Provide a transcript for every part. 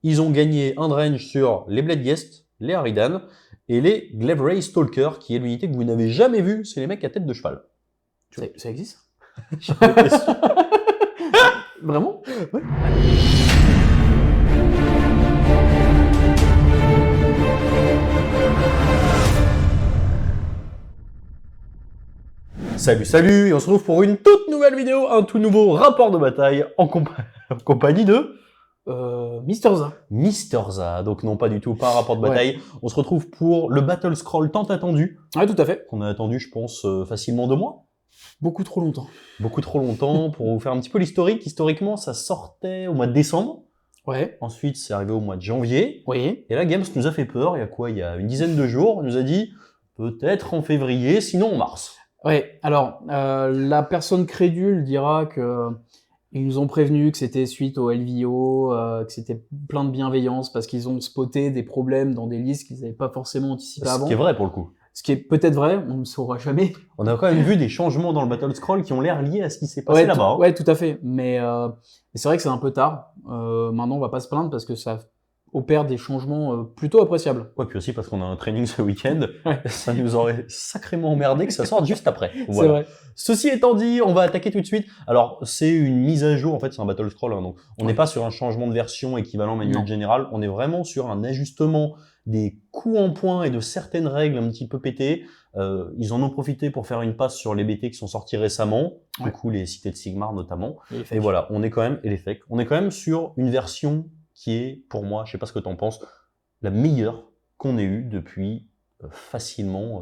Ils ont gagné un range sur les Bloodghast, les Harridan et les Glaive Stalker, qui est l'unité que vous n'avez jamais vue, c'est les mecs à tête de cheval. Ça existe? J'étais sûr. Vraiment? Ouais. Salut, et on se retrouve pour une toute nouvelle vidéo, un tout nouveau rapport de bataille en compagnie de Mister Z. Mister Z. Donc non, pas du tout, pas un rapport de bataille. On se retrouve pour le Battle Scroll tant attendu, Ouais, tout à fait. qu'on a attendu, je pense, facilement 2 mois. Beaucoup trop longtemps. Beaucoup trop longtemps. Pour vous faire un petit peu l'historique, historiquement, ça sortait au mois de décembre. Ouais. Ensuite, c'est arrivé au mois de janvier. Oui. Et là, Games nous a fait peur. Il y a une dizaine de jours. Il nous a dit peut-être en février, sinon en mars. Ouais. Alors, la personne crédule dira que ils nous ont prévenu que c'était suite au LVO, que c'était plein de bienveillance parce qu'ils ont spoté des problèmes dans des listes qu'ils n'avaient pas forcément anticipées avant. Ce qui est vrai pour le coup. Ce qui est peut-être vrai, on ne saura jamais. On a quand même vu des changements dans le Battle Scroll qui ont l'air liés à ce qui s'est passé là-bas. Ouais, tout à fait. Mais c'est vrai que c'est un peu tard. Maintenant, on va pas se plaindre parce que ça opère des changements plutôt appréciables. Ouais, puis aussi parce qu'on a un training ce week-end, Ouais. ça nous aurait sacrément emmerdé que ça sorte juste après. Voilà. C'est vrai. Ceci étant dit, on va attaquer tout de suite. Alors, c'est une mise à jour, en fait, c'est un Battle Scroll, hein, donc on n'est pas sur un changement de version équivalent manuel général, on est vraiment sur un ajustement des coups en point et de certaines règles un petit peu pétées. Ils en ont profité pour faire une passe sur les BT qui sont sortis récemment, du coup les cités de Sigmar notamment. Et voilà, on est quand même, et les fakes, on est quand même sur une version qui est, pour moi, je sais pas ce que t'en penses, la meilleure qu'on ait eue depuis facilement,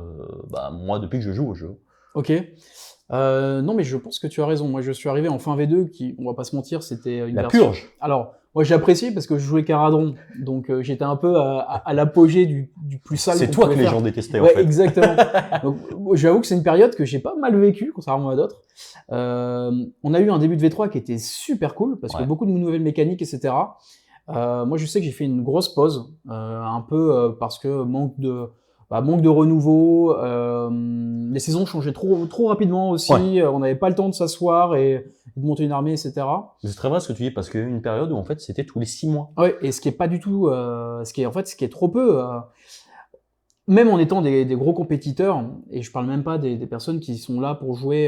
moi, depuis que je joue au jeu. Ok. Non, mais je pense que tu as raison. Moi, je suis arrivé en fin V2, qui, on va pas se mentir, c'était une La version... purge. Alors, moi, j'ai apprécié parce que je jouais Caradron, donc j'étais un peu à l'apogée du plus sale. C'est toi que les gens détestaient, en ouais, fait. exactement. Donc, j'avoue que c'est une période que j'ai pas mal vécue, contrairement à d'autres. On a eu un début de V3 qui était super cool, parce que beaucoup de nouvelles mécaniques, etc. Moi, je sais que j'ai fait une grosse pause, un peu parce que manque de renouveau, les saisons changeaient trop rapidement aussi, on n'avait pas le temps de s'asseoir et de monter une armée, etc. C'est très vrai ce que tu dis, parce qu'il y a eu une période où en fait c'était tous les 6 mois. Ouais, et ce qui est pas du tout, ce qui est trop peu. Même en étant des gros compétiteurs, et je parle même pas des personnes qui sont là pour jouer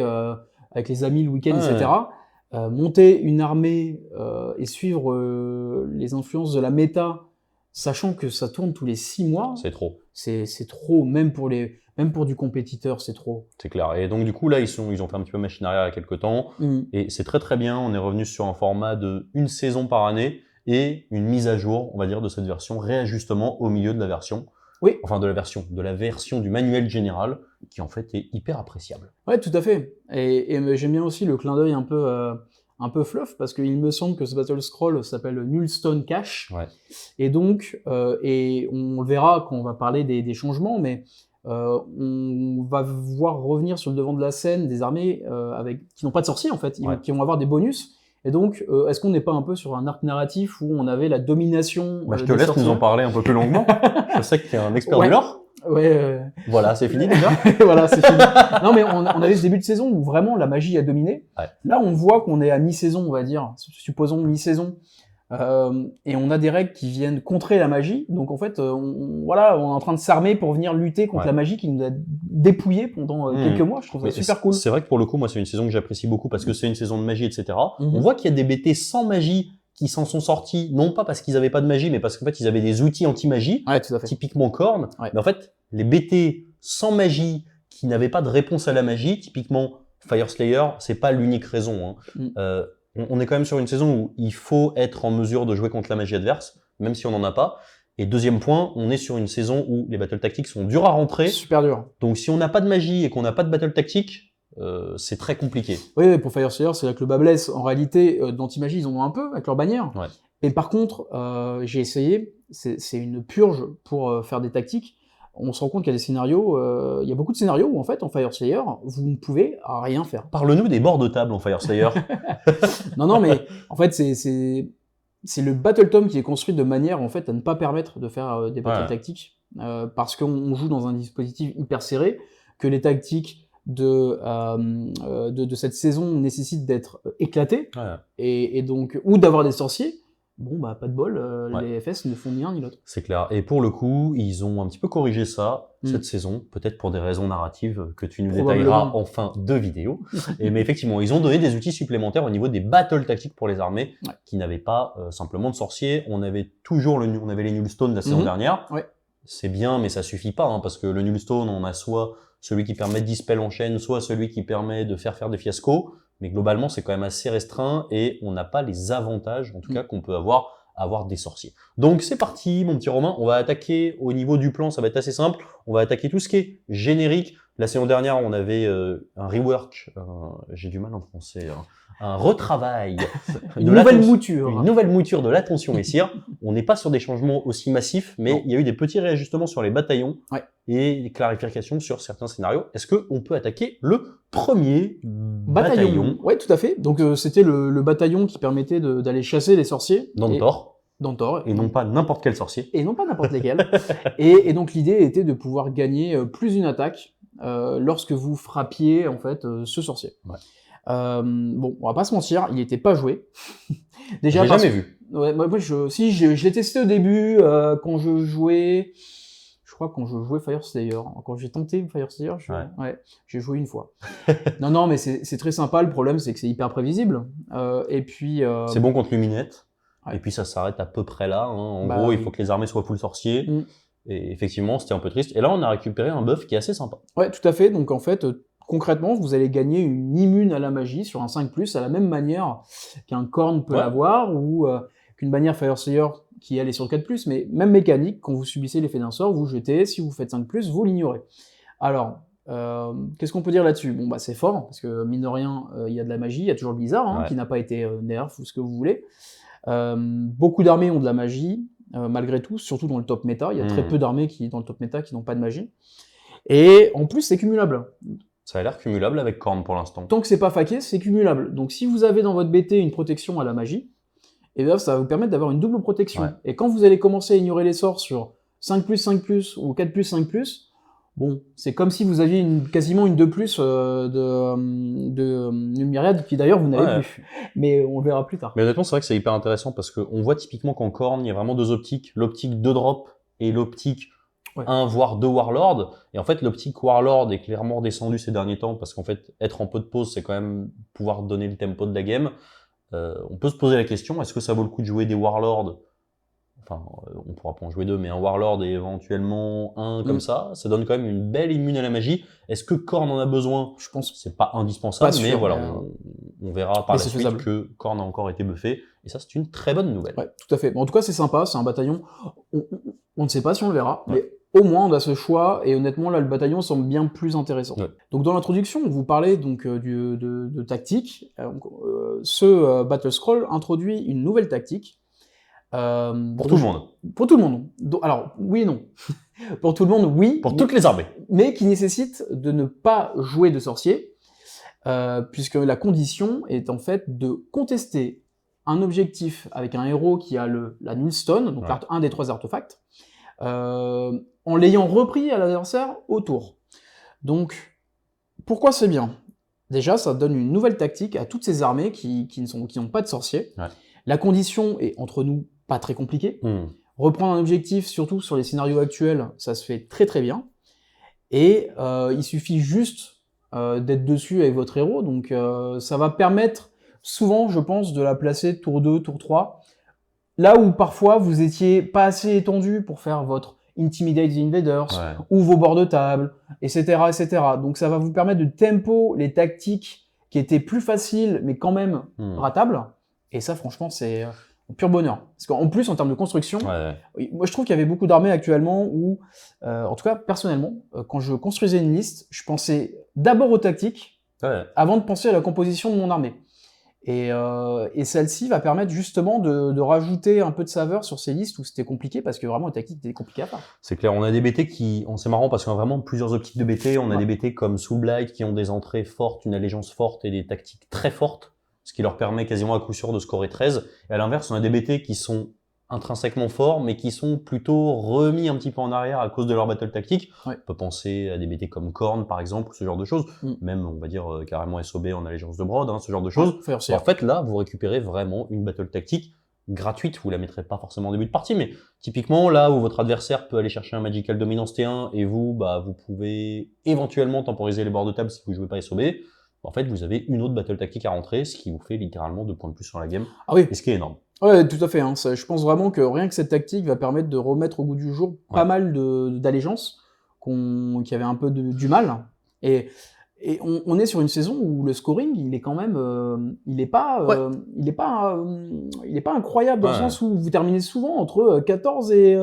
avec les amis le week-end, etc. Monter une armée et suivre les influences de la méta, sachant que ça tourne tous les 6 mois, c'est trop. C'est trop, même pour du compétiteur, c'est trop. C'est clair. Et donc du coup là, ils ont fait un petit peu machine arrière il y a quelques temps, et c'est très bien. On est revenu sur un format de une saison par année et une mise à jour, on va dire, de cette version, réajustement au milieu de la version. Oui. Enfin de la version du manuel général, qui en fait est hyper appréciable. Ouais, tout à fait. Et j'aime bien aussi le clin d'œil un peu fluff, parce qu'il me semble que ce Battle Scroll s'appelle Nullstone Cache. Ouais. Et donc, et on le verra quand on va parler des changements, mais on va voir revenir sur le devant de la scène des armées qui n'ont pas de sorciers, en fait, qui vont avoir des bonus. Et donc, est-ce qu'on n'est pas un peu sur un arc narratif où on avait la domination je te laisse sorciers. Nous en parler un peu plus longuement. Je sais que tu es un expert du lore. Ouais. Voilà, c'est fini déjà. Voilà, c'est fini. Non, mais on avait ce début de saison où vraiment la magie a dominé. Ouais. Là, on voit qu'on est à mi-saison, on va dire, supposons mi-saison, et on a des règles qui viennent contrer la magie. Donc en fait, on est en train de s'armer pour venir lutter contre la magie qui nous a dépouillés pendant quelques mois. Je trouve ça super cool. C'est vrai que pour le coup, moi, c'est une saison que j'apprécie beaucoup parce que c'est une saison de magie, etc. On voit qu'il y a des BT sans magie qui s'en sont sortis, non pas parce qu'ils avaient pas de magie, mais parce qu'en fait, ils avaient des outils anti-magie, typiquement Korn. Mais en fait, les BT sans magie qui n'avaient pas de réponse à la magie, typiquement Fire Slayer, c'est pas l'unique raison. On est quand même sur une saison où il faut être en mesure de jouer contre la magie adverse, même si on n'en a pas. Et deuxième point, on est sur une saison où les battles tactiques sont durs à rentrer. Super dur. Donc si on n'a pas de magie et qu'on n'a pas de battle tactique, c'est très compliqué. Oui, pour Fire Slayer, c'est là que le bas blesse. En réalité, d'anti-magie, ils en ont un peu avec leur bannière. Ouais. Et par contre, j'ai essayé, c'est une purge pour faire des tactiques. On se rend compte qu'il y a des scénarios, il y a beaucoup de scénarios où en fait, en Fire Slayer, vous ne pouvez rien faire. Parle-nous des bords de table en Fire Slayer. Non, mais en fait, c'est le Battle Tome qui est construit de manière en fait à ne pas permettre de faire des battles tactiques, parce qu'on joue dans un dispositif hyper serré, que les tactiques de cette saison nécessitent d'être éclatées, et donc ou d'avoir des sorciers. bon, bah, pas de bol, Ouais. les FS ne font ni un ni l'autre. C'est clair. Et pour le coup, ils ont un petit peu corrigé ça cette Mm. saison, peut-être pour des raisons narratives que tu nous Probablement. détailleras en fin de vidéo. Mais effectivement, ils ont donné des outils supplémentaires au niveau des battles tactiques pour les armées Ouais. qui n'avaient pas simplement de sorciers. On avait toujours on avait les Nullstone la saison dernière. Ouais. C'est bien, mais ça suffit pas, hein, parce que le Nullstone, on a soit celui qui permet de dispel en chaîne, soit celui qui permet de faire des fiascos. Mais globalement, c'est quand même assez restreint et on n'a pas les avantages, en tout cas, qu'on peut avoir des sorciers. Donc c'est parti, mon petit Romain. On va attaquer au niveau du plan, ça va être assez simple. On va attaquer tout ce qui est générique. La saison dernière, on avait un rework, j'ai du mal en français, un retravail. Une nouvelle mouture. Une nouvelle mouture de l'attention messire. On n'est pas sur des changements aussi massifs, mais il y a eu des petits réajustements sur les bataillons et des clarifications sur certains scénarios. Est-ce qu'on peut attaquer le premier bataillon? Oui, tout à fait. Donc c'était le bataillon qui permettait d'aller chasser les sorciers. D'Antor. Et non pas n'importe quel sorcier. Et non pas n'importe lesquels. et donc l'idée était de pouvoir gagner plus une attaque lorsque vous frappiez en fait ce sorcier. Ouais. Bon, on va pas se mentir, il n'était pas joué. Déjà, j'ai jamais vu. Ouais, moi je l'ai testé au début quand je jouais. Je crois quand je jouais Fire Slayer. Quand j'ai tenté Fire Slayer, j'ai joué une fois. non, mais c'est très sympa. Le problème, c'est que c'est hyper prévisible. Et puis. C'est bon contre Luminette. Ouais. Et puis ça s'arrête à peu près là. Hein. En gros, il faut que les armées soient full sorciers. Et effectivement, c'était un peu triste. Et là, on a récupéré un buff qui est assez sympa. Ouais, tout à fait. Donc en fait, concrètement, vous allez gagner une immune à la magie sur un 5+, à la même manière qu'un Korn peut l'avoir, ou qu'une bannière Fire Slayer qui elle est sur le 4+, mais même mécanique, quand vous subissez l'effet d'un sort, vous jetez, si vous faites 5+, vous l'ignorez. Alors, qu'est-ce qu'on peut dire là-dessus? Bon, bah c'est fort, parce que mine de rien, il y a de la magie, il y a toujours le Blizzard, qui n'a pas été nerf ou ce que vous voulez. Beaucoup d'armées ont de la magie, malgré tout, surtout dans le top méta. Il y a très peu d'armées dans le top méta qui n'ont pas de magie. Et en plus, c'est cumulable. Ça a l'air cumulable avec Korn pour l'instant. Tant que c'est pas faqué, c'est cumulable. Donc si vous avez dans votre BT une protection à la magie, et bien ça va vous permettre d'avoir une double protection. Ouais. Et quand vous allez commencer à ignorer les sorts sur 5+, 5+, ou 4+, 5+, bon, c'est comme si vous aviez quasiment une 2+ de myriade, qui d'ailleurs vous n'avez plus. Mais on le verra plus tard. Mais honnêtement, c'est vrai que c'est hyper intéressant parce qu'on voit typiquement qu'en Korn, il y a vraiment deux optiques. L'optique 2 drop et l'optique 1 voire 2 Warlord. Et en fait, l'optique Warlord est clairement descendue ces derniers temps parce qu'en fait, être en pot de pause, c'est quand même pouvoir donner le tempo de la game. On peut se poser la question, est-ce que ça vaut le coup de jouer des Warlords? Enfin, on pourra pas en jouer deux, mais un Warlord et éventuellement un comme ça donne quand même une belle immune à la magie. Est-ce que Korn en a besoin? Je pense que c'est pas indispensable, mais voilà, on verra par la suite que Korn a encore été buffé. Et ça, c'est une très bonne nouvelle. Ouais, tout à fait. Bon, en tout cas, c'est sympa, c'est un bataillon. On ne sait pas si on le verra, mais au moins on a ce choix, et honnêtement, là, le bataillon semble bien plus intéressant. Ouais. Donc, dans l'introduction, on vous parlait donc de tactique. Ce Battle Scroll introduit une nouvelle tactique. Pour tout le monde. Pour tout le monde. Alors, oui et non. Pour tout le monde, oui. Pour toutes les armées. Mais qui nécessite de ne pas jouer de sorcier, puisque la condition est en fait de contester un objectif avec un héros qui a la Nullstone, donc un des 3 artefacts, en l'ayant repris à l'adversaire au tour. Donc, pourquoi c'est bien? Déjà, ça donne une nouvelle tactique à toutes ces armées qui n'ont pas de sorcier. Ouais. La condition est, entre nous, pas très compliquée. Reprendre un objectif, surtout sur les scénarios actuels, ça se fait très très bien. Et il suffit juste d'être dessus avec votre héros. Donc ça va permettre souvent, je pense, de la placer tour 2, tour 3. Là où parfois vous étiez pas assez étendu pour faire votre Intimidate the Invaders, ou vos bords de table, etc., etc. Donc ça va vous permettre de tempo les tactiques qui étaient plus faciles, mais quand même ratables. Et ça, franchement, c'est un pur bonheur. Parce qu'en plus, en termes de construction, moi, je trouve qu'il y avait beaucoup d'armées actuellement où, en tout cas, personnellement, quand je construisais une liste, je pensais d'abord aux tactiques avant de penser à la composition de mon armée. Et celle-ci va permettre justement de rajouter un peu de saveur sur ces listes où c'était compliqué, parce que vraiment, les tactiques étaient compliquées à faire. C'est clair, on a des BT c'est marrant parce qu'on a vraiment plusieurs optiques de BT. On a des BT comme Soulblight qui ont des entrées fortes, une allégeance forte et des tactiques très fortes, ce qui leur permet quasiment à coup sûr de scorer 13. Et à l'inverse, on a des BT qui sont intrinsèquement forts, mais qui sont plutôt remis un petit peu en arrière à cause de leur battle tactique. On peut penser à des BT comme Korn, par exemple, ce genre de choses. Même, on va dire, carrément SOB en allégeance de Brod, ce genre de choses. En fait, là, vous récupérez vraiment une battle tactique gratuite, vous la mettrez pas forcément en début de partie, mais typiquement là où votre adversaire peut aller chercher un Magical Dominance T1 et vous, vous pouvez éventuellement temporiser les bords de table si vous jouez pas SOB, en fait vous avez une autre battle tactique à rentrer, ce qui vous fait littéralement 2 points de plus sur la game, et ce qui est énorme. Ouais, tout à fait. Je pense vraiment que rien que cette tactique va permettre de remettre au goût du jour pas mal d'allégeances qui avaient un peu du mal. Et on est sur une saison où le scoring, il est quand même, il est pas incroyable dans le sens où vous terminez souvent entre 14 et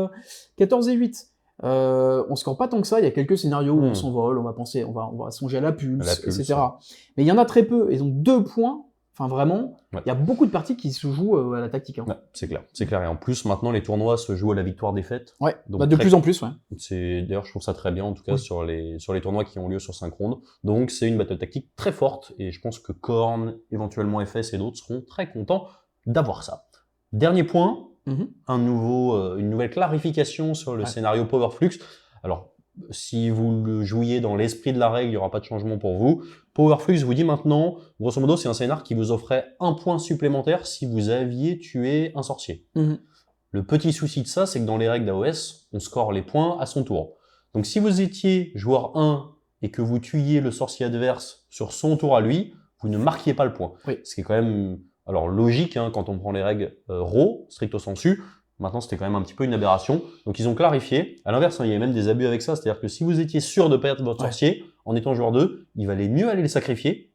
8. On score pas tant que ça. Il y a quelques scénarios où on s'envole, on va songer à la pulse, etc. Mais il y en a très peu. Et donc 2 points. Enfin, vraiment, il y a beaucoup de parties qui se jouent à la tactique. Ouais, c'est clair. Et en plus, maintenant, les tournois se jouent à la victoire-défaite. Ouais, donc de plus en plus, ouais. D'ailleurs, je trouve ça très bien, en tout cas, sur les tournois qui ont lieu sur 5 rondes. Donc, c'est une battle tactique très forte. Et je pense que Korn, éventuellement FS et d'autres seront très contents d'avoir ça. Dernier point, une nouvelle clarification sur le scénario Power Flux. Alors, si vous le jouiez dans l'esprit de la règle, il n'y aura pas de changement pour vous. Power Flux vous dit maintenant, grosso modo, c'est un scénar qui vous offrait 1 point supplémentaire si vous aviez tué un sorcier. Le petit souci de ça, c'est que dans les règles d'AOS, on score les points à son tour. Donc si vous étiez joueur 1 et que vous tuiez le sorcier adverse sur son tour à lui, vous ne marquiez pas le point. Ce qui est quand même logique quand on prend les règles raw, stricto sensu. Maintenant, c'était quand même un petit peu une aberration. Donc, ils ont clarifié. À l'inverse, il y avait même des abus avec ça. C'est-à-dire que si vous étiez sûr de perdre votre sorcier, en étant joueur 2, il valait mieux aller le sacrifier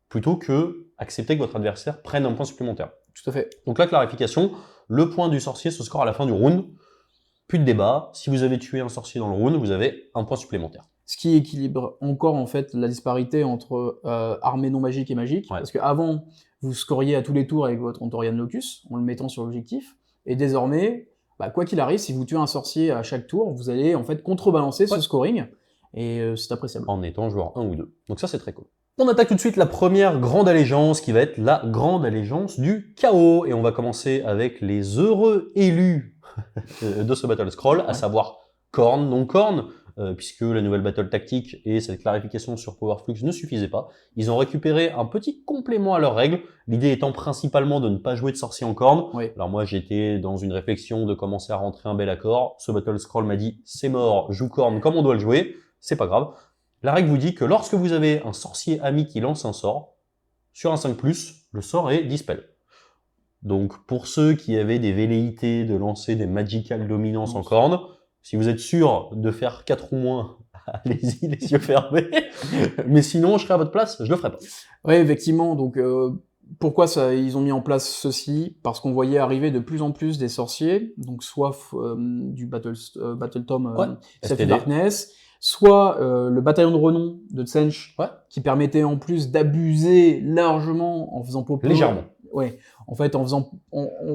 plutôt que accepter que votre adversaire prenne un point supplémentaire. Tout à fait. Donc, la clarification, le point du sorcier se score à la fin du round. Plus de débat. Si vous avez tué un sorcier dans le round, vous avez 1 point supplémentaire. Ce qui équilibre encore, en fait, la disparité entre armée non magique et magique. Parce qu'avant, vous scoriez à tous les tours avec votre Antorian Locus, en le mettant sur l'objectif. Et désormais, quoi qu'il arrive, si vous tuez un sorcier à chaque tour, vous allez en fait contrebalancer ce scoring, et c'est appréciable. En étant joueur 1 ou 2. Donc ça, c'est très cool. On attaque tout de suite la première grande allégeance, qui va être la grande allégeance du chaos. Et on va commencer avec les heureux élus de ce Battle Scroll, à savoir Korn. Donc Korn, puisque la nouvelle battle tactique et cette clarification sur Power Flux ne suffisaient pas, ils ont récupéré un petit complément à leurs règles, l'idée étant principalement de ne pas jouer de sorcier en Korn. Alors moi j'étais dans une réflexion de commencer à rentrer un bel accord, ce Battle Scroll m'a dit c'est mort, joue Korn comme on doit le jouer, c'est pas grave. La règle vous dit que lorsque vous avez un sorcier ami qui lance un sort, sur un 5+, le sort est dispel. Donc pour ceux qui avaient des velléités de lancer des Magical Dominance en Korn, si vous êtes sûr de faire 4 ou moins, allez-y les yeux fermés. Mais sinon, je serai à votre place, je le ferai pas. Oui, effectivement. Donc, pourquoi ils ont mis en place ceci? Parce qu'on voyait arriver de plus en plus des sorciers, donc soit du Battle Tome Self Darkness, soit le bataillon de renom de Tsench, qui permettait en plus d'abuser largement en faisant popper. Légèrement. Ouais, en fait, en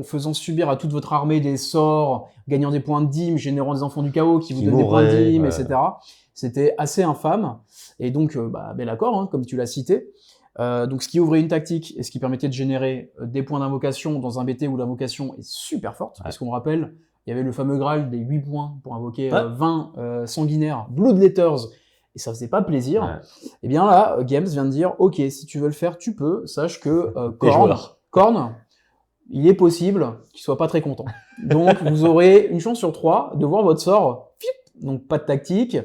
faisant subir à toute votre armée des sorts, gagnant des points de dîme, générant des enfants du chaos qui vous donnent des points de dîme, etc. C'était assez infâme. Et donc, bel accord, comme tu l'as cité. Donc, ce qui ouvrait une tactique et ce qui permettait de générer des points d'invocation dans un BT où l'invocation est super forte. Parce qu'on rappelle, il y avait le fameux Graal des 8 points pour invoquer 20 sanguinaires, Blood Letters, et ça faisait pas plaisir. Et bien là, Games vient de dire, ok, si tu veux le faire, tu peux. Sache que Korn, il est possible qu'il soit pas très content. Donc, vous aurez une chance sur 3 de voir votre sort. Donc, pas de tactique.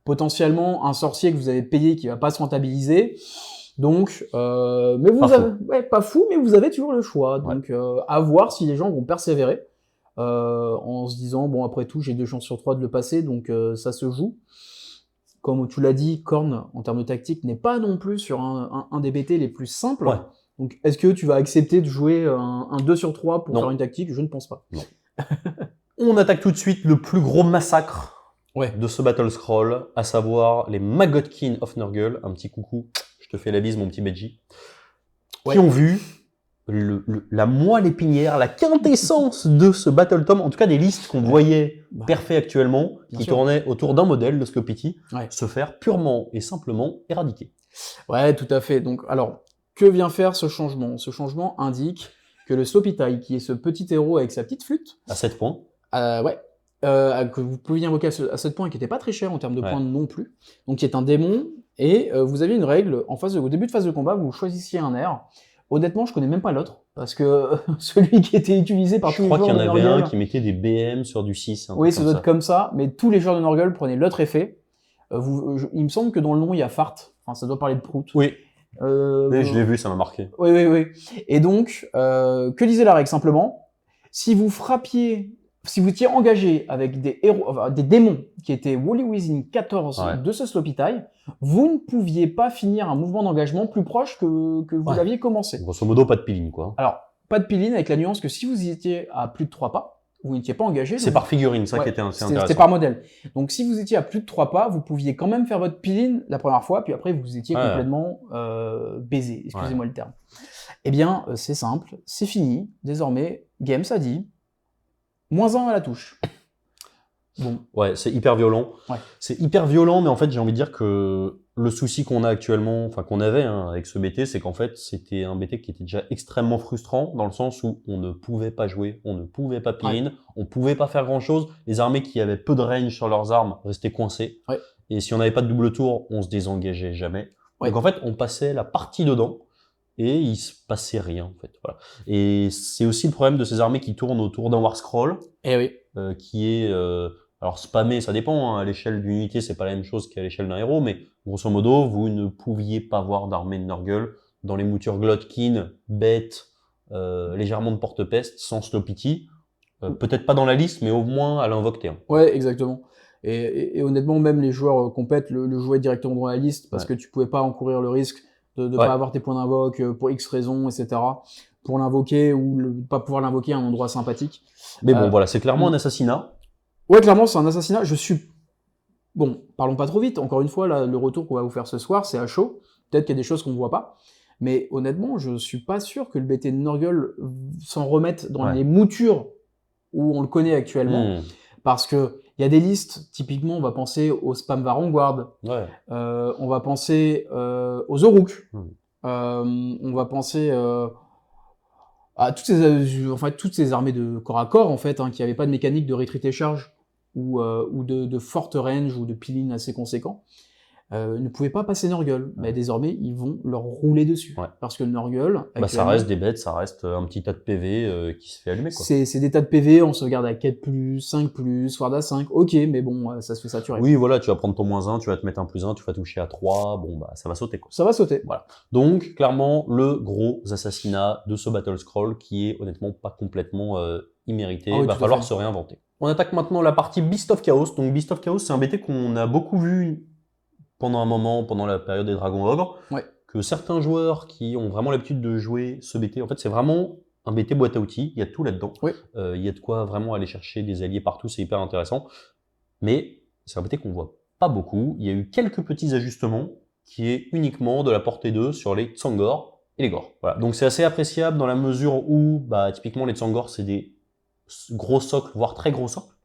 Potentiellement, un sorcier que vous avez payé qui va pas se rentabiliser. Donc, mais vous avez, pas fou, mais vous avez toujours le choix. Donc, à voir si les gens vont persévérer. En se disant, bon, après tout, j'ai 2 chances sur 3 de le passer. Donc, ça se joue. Comme tu l'as dit, Korn, en termes de tactique, n'est pas non plus sur un des BT les plus simples. Donc, est-ce que tu vas accepter de jouer un 2 sur 3 pour faire une tactique? Je ne pense pas. Non. On attaque tout de suite le plus gros massacre de ce Battle Scroll, à savoir les Magotkin of Nurgle. Un petit coucou, je te fais la bise, mon petit Benji. Qui ont vu la moelle épinière, la quintessence de ce Battle Tome, en tout cas des listes qu'on voyait parfait actuellement, qui tournaient autour d'un modèle, le Scopity, se faire purement et simplement éradiquer. Ouais, tout à fait. Donc, alors, que vient faire ce changement? Ce changement indique que le Slopitai, qui est ce petit héros avec sa petite flûte, à 7 points, que vous pouviez invoquer à 7 points, qui n'était pas très cher en termes de points non plus, donc qui est un démon, et vous aviez une règle, au début de phase de combat, vous choisissiez un air, Honnêtement, je connais même pas l'autre, parce que celui qui était utilisé par tous Je les crois qu'il y joueurs en de avait Nurgle, un qui mettait des BM sur du 6. Un oui, truc ça comme doit ça. être comme ça, mais tous les joueurs de Nurgle prenaient l'autre effet. Il me semble que dans le nom, il y a Fart, enfin, ça doit parler de Prout. Oui, Euh, je l'ai vu, ça m'a marqué. Oui, oui, oui. Et donc, que disait la règle simplement? Si vous étiez engagé avec des héros, enfin, des démons qui étaient Wally Within 14 Ouais. de ce sloppy tie, vous ne pouviez pas finir un mouvement d'engagement plus proche que vous Ouais. l'aviez commencé. Grosso modo, pas de peeling, quoi. Alors, pas de piline avec la nuance que si vous y étiez à plus de 3 pas, vous n'étiez pas engagé. C'est donc- par figurine, ça Ouais, qui était assez C'était intéressant. par modèle. Donc si vous étiez à plus de 3 pas, vous pouviez quand même faire votre piline la première fois, puis après vous étiez Ouais. complètement baisé, excusez-moi le terme. Eh bien, c'est simple, c'est fini. Désormais, Games a dit -1 à la touche. Bon, Ouais, c'est hyper violent. Ouais. C'est hyper violent, mais en fait, j'ai envie de dire que le souci qu'on a actuellement, enfin qu'on avait avec ce BT, c'est qu'en fait, c'était un BT qui était déjà extrêmement frustrant, dans le sens où on ne pouvait pas jouer, on ne pouvait pas pin, on pouvait pas faire grand-chose. Les armées qui avaient peu de range sur leurs armes restaient coincées. Ouais. Et si on n'avait pas de double tour, on se désengageait jamais. Ouais. Donc en fait, on passait la partie dedans. Et il se passait rien, en fait. Voilà. Et c'est aussi le problème de ces armées qui tournent autour d'un War Scroll, eh oui. qui est alors spammé, ça dépend, hein, à l'échelle d'une unité, c'est pas la même chose qu'à l'échelle d'un héros, mais grosso modo, vous ne pouviez pas voir d'armée de Nurgle dans les moutures Glotkin, bête, légèrement de porte-peste, sans Slow-Pity. Peut-être pas dans la liste, mais au moins à l'invoque T1. Ouais, exactement. Et honnêtement, même les joueurs compètent le jouaient directement dans la liste parce que tu pouvais pas encourir le risque de ne pas avoir tes points d'invoque pour X raisons, etc. Pour l'invoquer ou pas pouvoir l'invoquer à un endroit sympathique. Mais bon, voilà, c'est clairement un assassinat. Ouais, clairement, c'est un assassinat. Bon, parlons pas trop vite. Encore une fois, là, le retour qu'on va vous faire ce soir, c'est à chaud. Peut-être qu'il y a des choses qu'on ne voit pas. Mais honnêtement, je suis pas sûr que le BT de Nurgle s'en remette dans les moutures où on le connaît actuellement. Parce que il y a des listes, typiquement, on va penser au Spam Vanguard, on va penser aux Oruk, on va penser à toutes ces armées de corps à corps, en fait, qui n'avaient pas de mécanique de retreat et charge, ou de forte range, ou de peeling assez conséquent, ne pouvaient pas passer Nurgle. Mais désormais, ils vont leur rouler dessus. Parce que Nurgle... ça reste des bêtes, ça reste un petit tas de PV qui se fait allumer, quoi. C'est des tas de PV, on sauvegarde à 4+, 5+, Sword à 5, ok, mais bon, ça se fait saturer. Oui, voilà, tu vas prendre ton -1, tu vas te mettre un +1, tu vas toucher à 3, bon, bah, ça va sauter, quoi. Ça va sauter. Voilà. Donc, clairement, le gros assassinat de ce Battle Scroll qui est honnêtement pas complètement immérité. Il va falloir se réinventer. On attaque maintenant la partie Beast of Chaos. Donc, Beast of Chaos, c'est un BT qu'on a beaucoup vu pendant un moment, pendant la période des Dragons Ogres, que certains joueurs qui ont vraiment l'habitude de jouer ce BT, en fait, c'est vraiment un BT boîte à outils, il y a tout là-dedans. Il y a de quoi vraiment aller chercher des alliés partout, c'est hyper intéressant. Mais c'est un BT qu'on voit pas beaucoup. Il y a eu quelques petits ajustements qui est uniquement de la portée 2 sur les Tsangor et les Gor. Voilà. Donc c'est assez appréciable dans la mesure où, typiquement, les Tsangor, c'est des gros socles, voire très gros socles.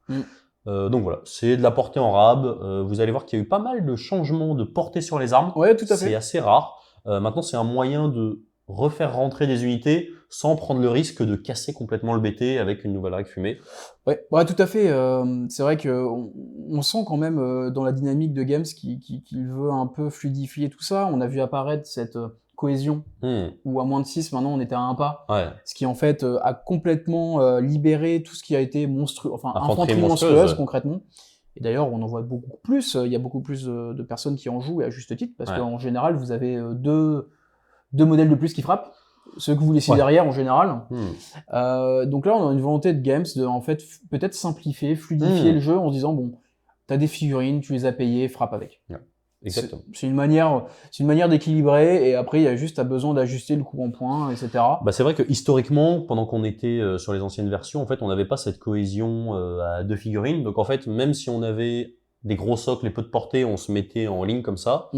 Donc voilà, c'est de la portée en rab. Vous allez voir qu'il y a eu pas mal de changements de portée sur les armes. Ouais, tout à fait. C'est assez rare. Maintenant, c'est un moyen de refaire rentrer des unités sans prendre le risque de casser complètement le BT avec une nouvelle règle fumée. Ouais, tout à fait. C'est vrai qu'on sent quand même dans la dynamique de Games qu'il veut un peu fluidifier tout ça. On a vu apparaître cette cohésion où à moins de 6, maintenant on était à un pas. Ce qui en fait a complètement libéré tout ce qui a été monstrueux, enfin infanterie monstrueuse concrètement. Et d'ailleurs, on en voit beaucoup plus. Il y a beaucoup plus de personnes qui en jouent, et à juste titre, parce qu'en général, vous avez deux modèles de plus qui frappent. Ceux que vous laissez derrière, en général. Donc là, on a une volonté de Games de, en fait, peut-être simplifier, fluidifier le jeu en se disant, bon, t'as des figurines, tu les as payées, frappe avec. Exactement. C'est une manière d'équilibrer, et après, il y a juste besoin d'ajuster le coup en point, etc. C'est vrai que historiquement, pendant qu'on était sur les anciennes versions, en fait, on n'avait pas cette cohésion à 2 figurines. Donc en fait, même si on avait des gros socles et peu de portée, on se mettait en ligne comme ça.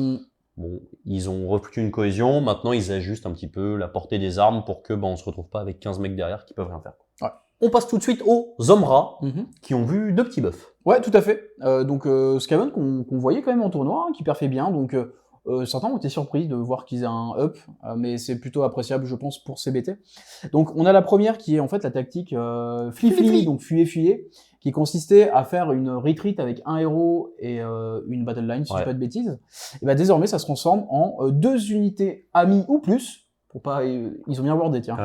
Bon, ils ont refoutu une cohésion. Maintenant, ils ajustent un petit peu la portée des armes pour que on se retrouve pas avec 15 mecs derrière qui peuvent rien faire. On passe tout de suite aux Zomra qui ont vu 2 petits buffs. Ouais, tout à fait. Donc Skaven qu'on voyait quand même en tournoi, qui perfait bien. Donc certains ont été surpris de voir qu'ils aient un up, mais c'est plutôt appréciable, je pense, pour CBT. Donc on a la première qui est en fait la tactique Fli-Fli, donc fuyez, qui consistait à faire une retreat avec un héros et une battle line, si je dis pas de bêtises. Et désormais, ça se transforme en 2 unités amies ou plus pour pas, ils ont bien wordé, tiens,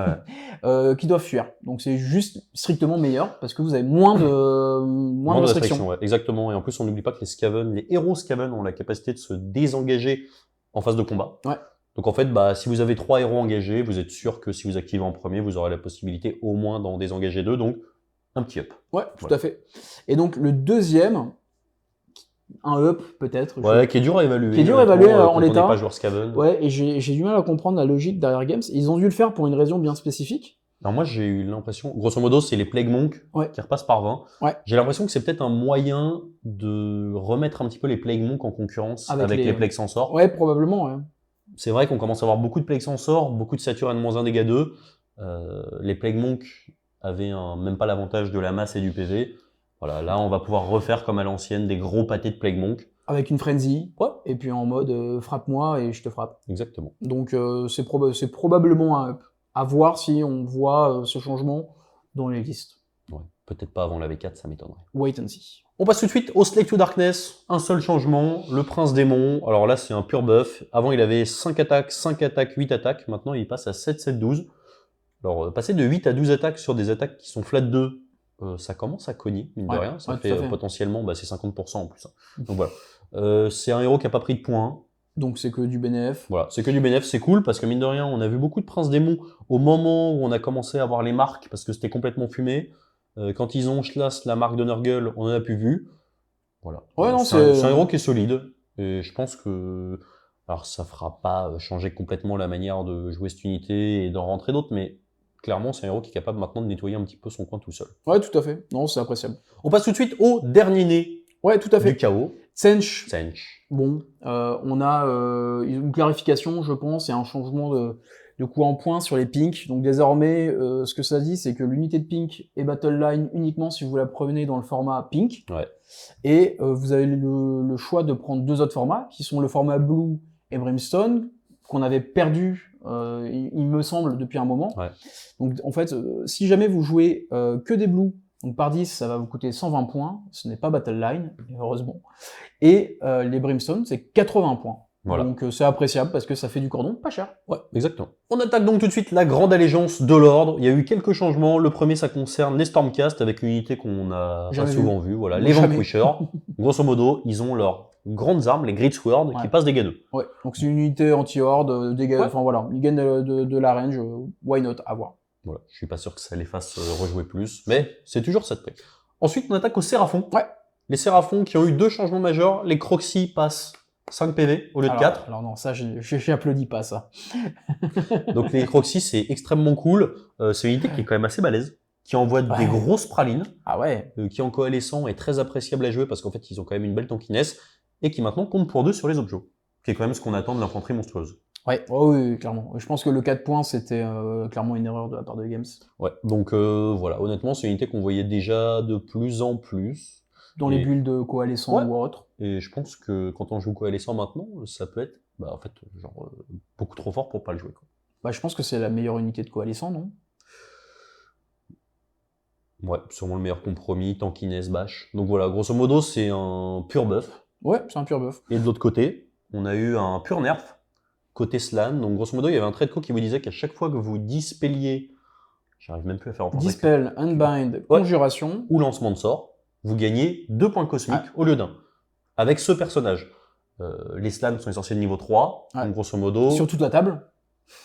Ouais. qui doivent fuir. Donc c'est juste strictement meilleur parce que vous avez moins de restrictions. Ouais, exactement. Et en plus, on n'oublie pas que les héros Skaven ont la capacité de se désengager en phase de combat. Ouais. Donc en fait, si vous avez 3 héros engagés, vous êtes sûr que si vous activez en premier, vous aurez la possibilité au moins d'en désengager 2, donc un petit up. Ouais, tout à fait. Et donc le deuxième, un up peut-être. Ouais, qui est dur à évaluer. Qui est dur à évaluer en l'état. On n'est pas joueur Skaven. Ouais, et j'ai du mal à comprendre la logique derrière Games. Ils ont dû le faire pour une raison bien spécifique. Alors moi, j'ai eu l'impression, grosso modo, c'est les Plague Monks qui repassent par 20. Ouais. J'ai l'impression que c'est peut-être un moyen de remettre un petit peu les Plague Monks en concurrence avec les Plague Censors. Ouais, probablement, ouais. C'est vrai qu'on commence à avoir beaucoup de Plague Censors, beaucoup de Saturn -1 dégâts 2. Les Plague Monks avaient même pas l'avantage de la masse et du PV. Voilà, là, on va pouvoir refaire comme à l'ancienne des gros pâtés de Plague Monk. Avec une frenzy, et puis en mode frappe-moi et je te frappe. Exactement. Donc c'est probablement un up. À voir si on voit ce changement dans les listes. Ouais, peut-être pas avant la V4, ça m'étonnerait. Wait and see. On passe tout de suite au Slave to Darkness. Un seul changement, le Prince Démon. Alors là, c'est un pur buff. Avant, il avait 5 attaques, 8 attaques. Maintenant, il passe à 7, 7, 12. Alors, passer de 8 à 12 attaques sur des attaques qui sont flat 2, ça commence à cogner, mine de rien. Ça fait potentiellement, c'est 50% en plus. Donc voilà. C'est un héros qui a pas pris de points. Donc c'est que du bénéf. Voilà, c'est que du bénéf, c'est cool, parce que mine de rien, on a vu beaucoup de Prince Démon au moment où on a commencé à voir les marques, parce que c'était complètement fumé. Quand ils ont Schlass la marque de Nurgle, on en a plus vu. Voilà. Ouais, non, c'est un héros qui est solide. Et je pense que... Alors, ça fera pas changer complètement la manière de jouer cette unité et d'en rentrer d'autres, mais clairement, c'est un héros qui est capable maintenant de nettoyer un petit peu son coin tout seul. Ouais, tout à fait. Non, c'est appréciable. On passe tout de suite au dernier né. Ouais, tout à fait. Du chaos. Tzeentch. Tzeentch. Bon, on a une clarification, je pense, et un changement de coup en point sur les pinks. Donc désormais, ce que ça dit, c'est que l'unité de pink est battle line uniquement si vous la prenez dans le format pink. Ouais. Et vous avez le choix de prendre 2 autres formats, qui sont le format blue et brimstone, qu'on avait perdu, il me semble, depuis un moment. Ouais. Donc en fait, si jamais vous jouez que des blues, donc par 10, ça va vous coûter 120 points, ce n'est pas battle line, heureusement. Et les brimstone, c'est 80 points. Voilà. Donc c'est appréciable parce que ça fait du cordon pas cher. Ouais, exactement. On attaque donc tout de suite la grande allégeance de l'ordre. Il y a eu quelques changements. Le premier, ça concerne les Stormcast avec une unité qu'on a pas souvent vue. Voilà, les Vanquishers. Grosso modo, ils ont leurs grandes armes, les Greatsword, qui passent dégâts 2. Ouais, donc c'est une unité anti-horde, dégâts, enfin voilà, ils gagnent de la range, why not, à voir. Voilà, je suis pas sûr que ça les fasse rejouer plus, mais c'est toujours ça de près. Ensuite, on attaque aux Séraphons. Ouais. Les Séraphons qui ont eu 2 changements majeurs. Les Croxy passent 5 PV au lieu de 4. Alors non, ça, j'applaudis pas ça. Donc les Croxy, c'est extrêmement cool. C'est une unité qui est quand même assez balèze, qui envoie des grosses pralines. Ah ouais. Qui en coalescent est très appréciable à jouer parce qu'en fait, ils ont quand même une belle tankiness et qui maintenant compte pour 2 sur les objets. Qui est quand même ce qu'on attend de l'infanterie monstrueuse. Ouais, oui, clairement. Je pense que le 4 points, c'était clairement une erreur de la part de Games. Ouais, donc voilà, honnêtement, c'est une unité qu'on voyait déjà de plus en plus. Dans les builds de coalescents ou autres. Et je pense que quand on joue coalescent maintenant, ça peut être en fait, genre, beaucoup trop fort pour pas le jouer. Quoi. Bah, je pense que c'est la meilleure unité de coalescent, non? Ouais, sûrement le meilleur compromis, tankiness, bash. Donc voilà, grosso modo, c'est un pur buff. Ouais, c'est un pur buff. Et de l'autre côté, on a eu un pur nerf, côté Slan. Donc grosso modo, il y avait un trait de co qui vous disait qu'à chaque fois que vous dispelliez, j'arrive même plus à faire en français. Dispel, unbind, conjuration. Ou lancement de sort, vous gagnez 2 points cosmiques au lieu d'1. Avec ce personnage. Les Slans sont les sorciers de niveau 3, donc grosso modo... Sur toute la table.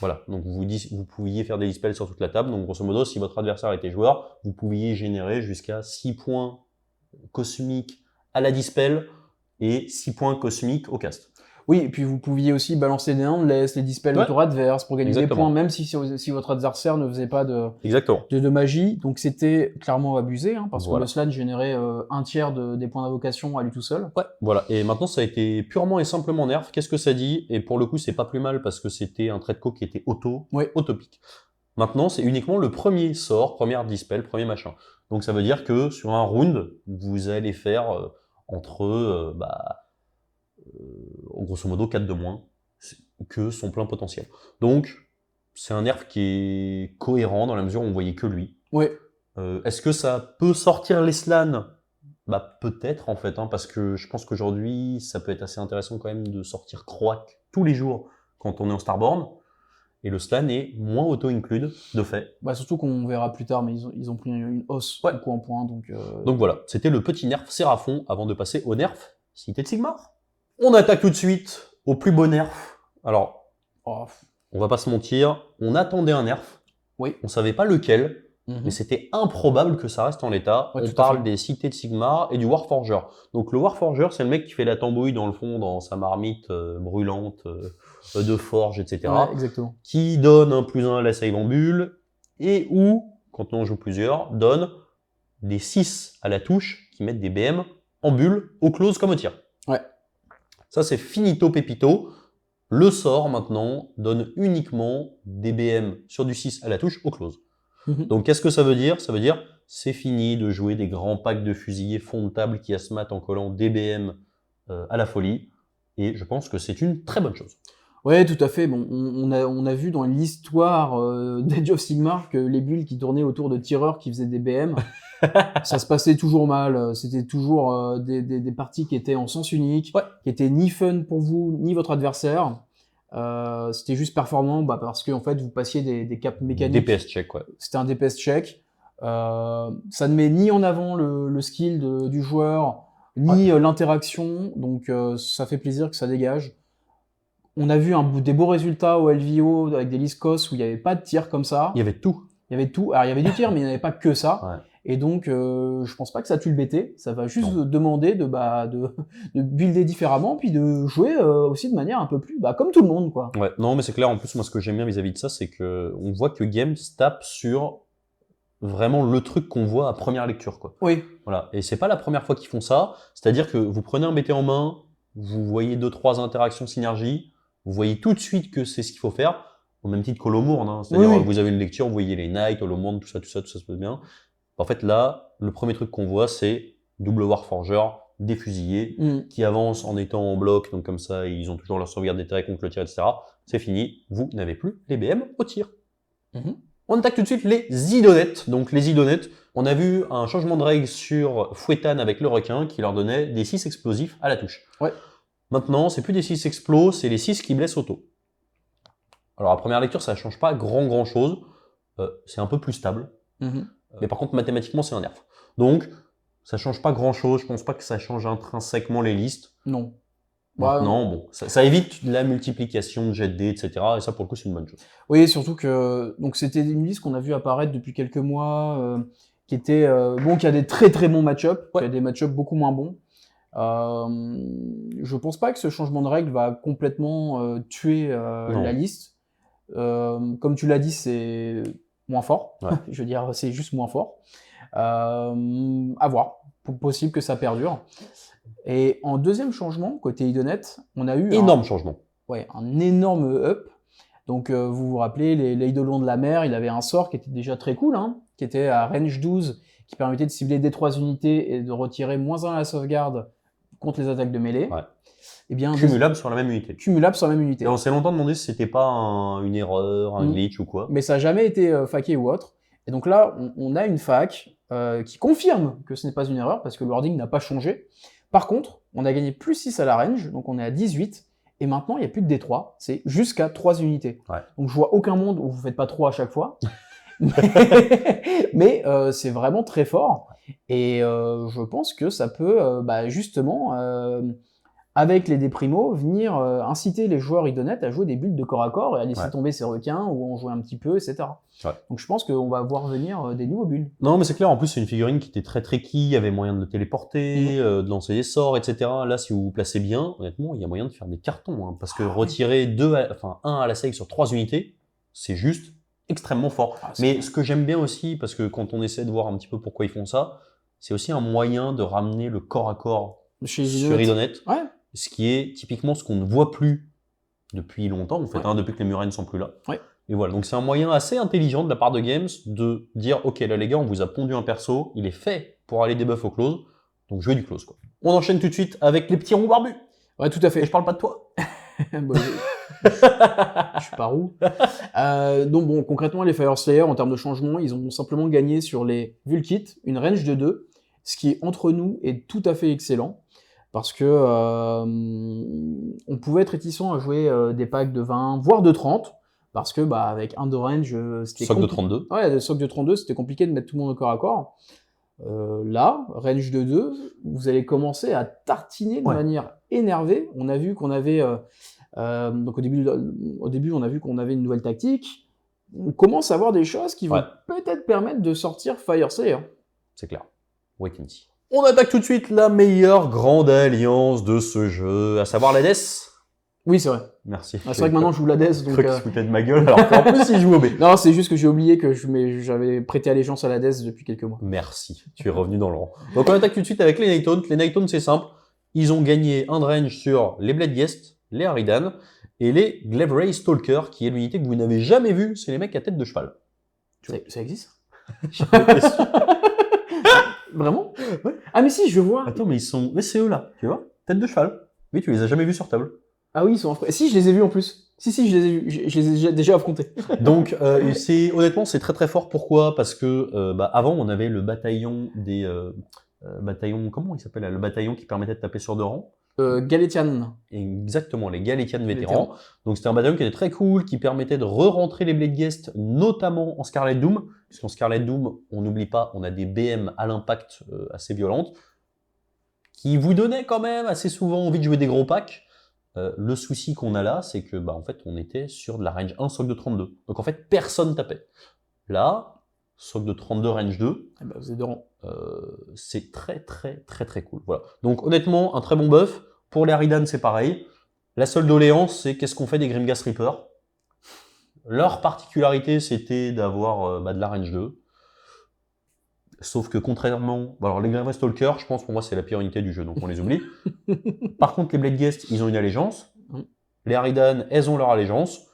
Voilà, donc vous pouviez faire des dispels sur toute la table, donc grosso modo, si votre adversaire était joueur, vous pouviez générer jusqu'à 6 points cosmiques à la dispel et 6 points cosmiques au cast. Oui, et puis vous pouviez aussi balancer des endless, les dispels au tour adverse pour gagner des points, même si votre adversaire ne faisait pas de magie. Donc c'était clairement abusé, hein, parce que le Slan générait un tiers des points d'invocation à lui tout seul. Ouais, voilà. Et maintenant, ça a été purement et simplement nerf. Qu'est-ce que ça dit? Et pour le coup, c'est pas plus mal parce que c'était un trait de co qui était autopique. Maintenant, c'est uniquement le premier sort, première dispel, premier machin. Donc ça veut dire que sur un round, vous allez faire entre... grosso modo 4 de moins que son plein potentiel. Donc, c'est un nerf qui est cohérent dans la mesure où on voyait que lui. Ouais. Est-ce que ça peut sortir les Slans? Peut-être en fait, hein, parce que je pense qu'aujourd'hui, ça peut être assez intéressant quand même de sortir Croak tous les jours quand on est en Starborn. et le slan est moins auto-include de fait. Bah, surtout qu'on verra plus tard, mais ils ont pris une hausse Ouais. du coup en points. Donc voilà, c'était le petit nerf Séraphon avant de passer au nerf Cité de Sigmar. On attaque tout de suite au plus beau nerf. Alors, oh, on va pas se mentir, on attendait un nerf. Oui. On savait pas lequel, mhm. mais c'était improbable que ça reste en l'état. Ouais, On tout à parle fait. des cités de Sigmar et du Warforger. Donc le Warforger, c'est le mec qui fait la tambouille dans le fond, dans sa marmite brûlante de forge, etc. Ouais, exactement. Qui donne un +1 à la save en bulle, et ou, quand on en joue plusieurs, donne des 6 à la touche qui mettent des BM en bulle, au close comme au tir. Ouais. Ça, c'est finito pepito. Le sort, maintenant, donne uniquement des BM sur du 6 à la touche au close. Donc, qu'est-ce que ça veut dire? Ça veut dire, c'est fini de jouer des grands packs de fusiliers fond de table qui asmat en collant des BM à la folie. Et je pense que c'est une très bonne chose. Ouais, tout à fait. Bon, on a vu dans l'histoire d'Age of Sigmar que les bulles qui tournaient autour de tireurs qui faisaient des BM, ça se passait toujours mal. C'était toujours des parties qui étaient en sens unique, Ouais. qui étaient ni fun pour vous, ni votre adversaire. C'était juste performant parce que en fait, vous passiez des caps mécaniques. DPS check, ouais. C'était un DPS check. Ça ne met ni en avant le skill du joueur, ni l'interaction. Donc, ça fait plaisir que ça dégage. On a vu des beaux résultats au LVO avec des Liscos où il n'y avait pas de tir comme ça. Il y avait tout. Il y avait tout. Alors, il y avait du tir, mais il n'y avait pas que ça. Ouais. Et donc, je pense pas que ça tue le BT. Ça va juste demander de builder différemment, puis de jouer aussi de manière un peu plus, comme tout le monde, quoi. Ouais, non, mais c'est clair. En plus, moi, ce que j'aime bien vis-à-vis de ça, c'est que on voit que Games tape sur vraiment le truc qu'on voit à première lecture, quoi. Oui. Voilà. Et c'est pas la première fois qu'ils font ça. C'est-à-dire que vous prenez un BT en main, vous voyez 2-3 interactions synergie, vous voyez tout de suite que c'est ce qu'il faut faire, au même titre qu'Holomourne, hein. C'est-à-dire, vous avez une lecture, vous voyez les Knights, Holomourne, tout ça se passe bien. En fait, là, le premier truc qu'on voit, c'est double Warforger, des fusillés, qui avancent en étant en bloc, donc comme ça, ils ont toujours leur sauvegarde d'intérêt contre le tir, etc. C'est fini, vous n'avez plus les BM au tir. On attaque tout de suite les idonettes. Donc les idonettes, on a vu un changement de règle sur Fouettan avec le requin qui leur donnait des 6 explosifs à la touche. Ouais. Maintenant, c'est plus des 6 explos, c'est les 6 qui blessent auto. Alors à première lecture, ça ne change pas grand chose. C'est un peu plus stable. Mais par contre, mathématiquement, c'est un nerf. Donc, ça change pas grand-chose. Je pense pas que ça change intrinsèquement les listes. Non. Maintenant, bon, ça évite la multiplication de jet de dés, etc. Et ça, pour le coup, c'est une bonne chose. Oui, surtout que donc c'était une liste qu'on a vu apparaître depuis quelques mois, qui était qui a des très bons match-ups, qui a des match-ups beaucoup moins bons. Je pense pas que ce changement de règle va complètement tuer la liste. Comme tu l'as dit, c'est moins fort. Ouais. Je veux dire, c'est juste moins fort. À voir. Possible que ça perdure. Et en deuxième changement, côté Idonette, on a eu énorme changement. Ouais, un énorme up. Donc, vous vous rappelez, les Eidolons de la mer, il avait un sort qui était déjà très cool, hein, qui était à range 12, qui permettait de cibler des 3 unités et de retirer -1 à la sauvegarde contre les attaques de mêlée. Ouais. Et bien, cumulable sur la même unité. Cumulable sur la même unité. Et on s'est longtemps demandé si c'était pas une erreur, un glitch ou quoi. Mais ça n'a jamais été faqué ou autre. Et donc là, on a une fac qui confirme que ce n'est pas une erreur, parce que le wording n'a pas changé. Par contre, on a gagné +6 à la range, donc on est à 18, et maintenant il n'y a plus de D3, c'est jusqu'à 3 unités. Ouais. Donc je vois aucun monde où vous ne faites pas 3 à chaque fois, mais c'est vraiment très fort, et je pense que ça peut justement, avec les Déprimo, venir inciter les joueurs idonnettes à jouer des builds de corps à corps et à laisser tomber ces requins ou en jouer un petit peu, etc. Ouais. Donc je pense qu'on va voir venir des nouveaux builds. Non, mais c'est clair, en plus c'est une figurine qui était très tricky, il y avait moyen de le téléporter, de lancer des sorts, etc. Là, si vous vous placez bien, honnêtement, il y a moyen de faire des cartons, hein, parce que retirer 1 à la save sur 3 unités, c'est juste extrêmement fort. Mais ce que j'aime bien aussi, parce que quand on essaie de voir un petit peu pourquoi ils font ça, c'est aussi un moyen de ramener le corps à corps sur Idonette. Ouais. Ce qui est typiquement ce qu'on ne voit plus depuis longtemps, en fait, depuis que les murets ne sont plus là. Ouais. Et voilà, donc c'est un moyen assez intelligent de la part de Games de dire, ok, là les gars, on vous a pondu un perso, il est fait pour aller debuff au close, donc jouez du close, quoi. On enchaîne tout de suite avec les petits ronds barbus. Ouais, tout à fait. Et je parle pas de toi. Je suis pas roux. Donc bon, concrètement, les Fire Slayer, en termes de changement, ils ont simplement gagné sur les Vulkits, une range de 2, ce qui, entre nous, est tout à fait excellent. Parce que on pouvait être réticent à jouer des packs de 20, voire de 30. parce que avec un de range, c'était Soc de 32. Ouais, le soc de 32, c'était compliqué de mettre tout le monde au corps à corps. Là, range de 2, vous allez commencer à tartiner de manière énervée. On a vu qu'on avait donc au début, on a vu qu'on avait une nouvelle tactique. On commence à voir des choses qui vont peut-être permettre de sortir Fire Slayer. C'est clair. Wait and see. On attaque tout de suite la meilleure grande alliance de ce jeu, à savoir la DES. Oui, c'est vrai. Merci. C'est vrai que maintenant je joue la DES. Donc, se foutait de ma gueule, alors qu'en plus il joue au B. Non, c'est juste que j'ai oublié que j'avais prêté allégeance à la DES depuis quelques mois. Merci, tu es revenu dans le rang. Donc on attaque tout de suite avec les Nightaunt. Les Nightaunt, c'est simple. Ils ont gagné un de range sur les Bloodghast, les Harridan et les Glaive Stalker, qui est l'unité que vous n'avez jamais vue. C'est les mecs à tête de cheval. Ça existe? Vraiment? Ouais. Ah mais si, je vois. Attends, mais ils sont... Mais c'est eux là, tu vois? Tête de cheval. Oui, tu les as jamais vus sur table. Ah oui, ils sont affreux. Si, je les ai vus en plus. Si, je les ai vus. Je les ai déjà affrontés. Donc, honnêtement, c'est très très fort. Pourquoi? Parce que avant, on avait le bataillon des... comment il s'appelle? Le bataillon qui permettait de taper sur 2 rangs. Galetian. Exactement, les Galetian vétérans. Donc c'était un bataillon qui était très cool, qui permettait de re-rentrer les Bloodghast, notamment en Scarlet Doom, puisqu'en Scarlet Doom, on n'oublie pas, on a des BM à l'impact assez violentes, qui vous donnaient quand même assez souvent envie de jouer des gros packs. Le souci qu'on a là, c'est que en fait, on était sur de la range 1 soc de 32. Donc en fait, personne tapait. Là, soc de 32 range 2. Vous êtes de rang. C'est très très très très cool. Voilà. Donc honnêtement, un très bon buff. Pour les Harridan, c'est pareil. La seule doléance, c'est qu'est-ce qu'on fait des Grimghast Reaper. Leur particularité, c'était d'avoir de la range 2. Sauf que contrairement... alors les Grimghast Stalker, je pense pour moi c'est la pire unité du jeu, donc on les oublie. Par contre, les Bloodghast, ils ont une allégeance. Les Harridan, elles ont leur allégeance.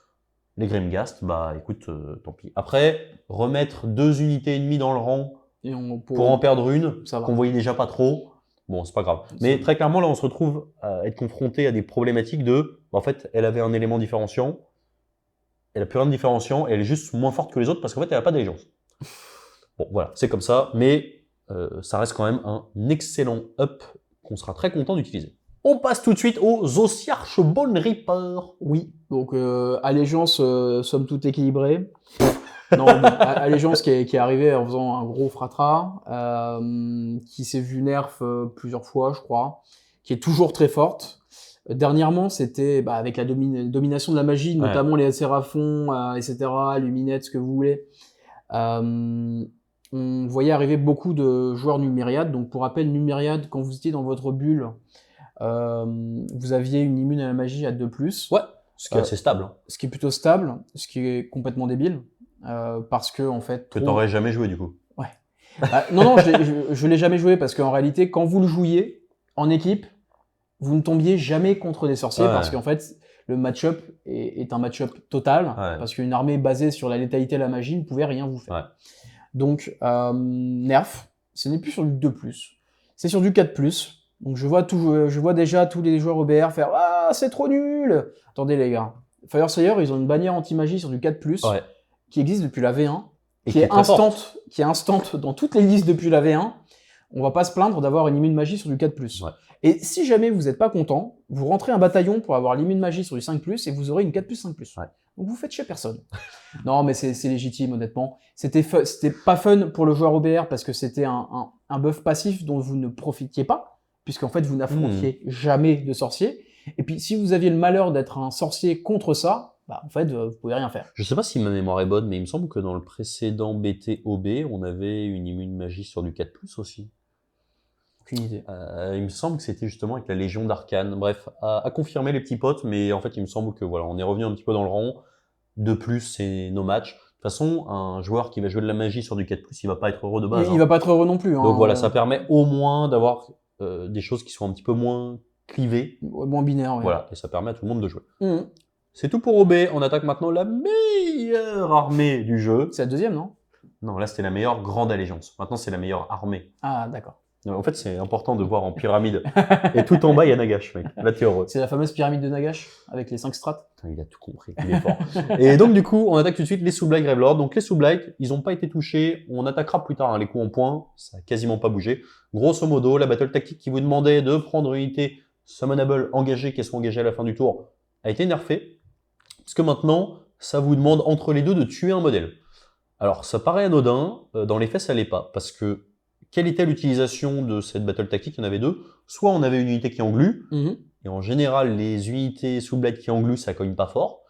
Les Grimghast, écoute, tant pis. Après, remettre 2 unités ennemies dans le rang et pour en perdre une, ça va. qu'on voyait déjà pas trop, bon, c'est pas grave. Mais très clairement, là, on se retrouve à être confronté à des problématiques de... en fait, elle avait un élément différenciant, elle a plus rien de différenciant, et elle est juste moins forte que les autres parce qu'en fait, elle a pas d'allégeance. Bon, voilà, c'est comme ça, mais ça reste quand même un excellent up qu'on sera très content d'utiliser. On passe tout de suite aux Ossiarch Bone Reaper. Oui, donc allégeance somme toute équilibrée. Non, allégeance qui est arrivée en faisant un gros fratras, qui s'est vu nerf plusieurs fois, je crois, qui est toujours très forte. Dernièrement, c'était avec la domination de la magie, notamment les Séraphons, etc., Luminette, ce que vous voulez. On voyait arriver beaucoup de joueurs Numériade. Donc pour rappel, Numériade, quand vous étiez dans votre bulle, vous aviez une immune à la magie à 2+. Ouais, ce qui est assez stable. Ce qui est plutôt stable, ce qui est complètement débile. Parce que en fait... Que t'aurais jamais joué du coup. Ouais. Non, je l'ai jamais joué parce qu'en réalité, quand vous le jouiez en équipe, vous ne tombiez jamais contre des sorciers parce qu'en fait, le match-up est un match-up total parce qu'une armée basée sur la létalité et la magie ne pouvait rien vous faire. Ouais. Donc, nerf, ce n'est plus sur du 2+, c'est sur du 4+. Donc je vois déjà tous les joueurs OBR faire « Ah, c'est trop nul !» Attendez les gars, Fire Slayer, ils ont une bannière anti-magie sur du 4+, qui existe depuis la V1, et qui est instant dans toutes les listes depuis la V1. On va pas se plaindre d'avoir une immune magie sur du 4+. Ouais. Et si jamais vous n'êtes pas content, vous rentrez un bataillon pour avoir l'immune magie sur du 5+, et vous aurez une 4+5+. Ouais. Donc vous faites chez personne. Non, mais c'est légitime, honnêtement. C'était pas fun pour le joueur OBR, parce que c'était un buff passif dont vous ne profitiez pas, puisqu'en fait, vous n'affrontiez jamais de sorcier. Et puis, si vous aviez le malheur d'être un sorcier contre ça, en fait, vous pouvez rien faire. Je sais pas si ma mémoire est bonne, mais il me semble que dans le précédent BT-OB, on avait une immune magie sur du 4+, aussi. Aucune idée. Il me semble que c'était justement avec la Légion d'Arcane. Bref, à confirmer les petits potes, mais en fait, il me semble que voilà, on est revenu un petit peu dans le rang. De plus, c'est nos matchs. De toute façon, un joueur qui va jouer de la magie sur du 4+, il va pas être heureux de base. Il va pas être heureux non plus. Donc voilà, ça permet au moins d'avoir des choses qui sont un petit peu moins clivées. Moins binaires, Voilà, et ça permet à tout le monde de jouer. C'est tout pour OB. On attaque maintenant la meilleure armée du jeu. C'est la deuxième, non? Non, là, c'était la meilleure grande allégeance. Maintenant, c'est la meilleure armée. Ah, d'accord. En fait, c'est important de voir en pyramide. Et tout en bas, il y a Nagash, mec. Là, t'es heureux. C'est la fameuse pyramide de Nagash, avec les 5 strates. Putain, il a tout compris, il est fort. Et donc, du coup, on attaque tout de suite les Sous-Blight Gravelord. Donc, les Sous-Blight, ils n'ont pas été touchés. On attaquera plus tard les coups en point. Ça a quasiment pas bougé. Grosso modo, la battle tactique qui vous demandait de prendre une unité summonable engagée, qu'elle soit engagée à la fin du tour, a été nerfée. Parce que maintenant, ça vous demande entre les deux de tuer un modèle. Alors, ça paraît anodin, dans les faits, ça l'est pas, parce que quelle était l'utilisation de cette battle tactique? Il y en avait deux. Soit on avait une unité qui englue, et en général, les unités sous blade qui engluent, ça cogne pas fort.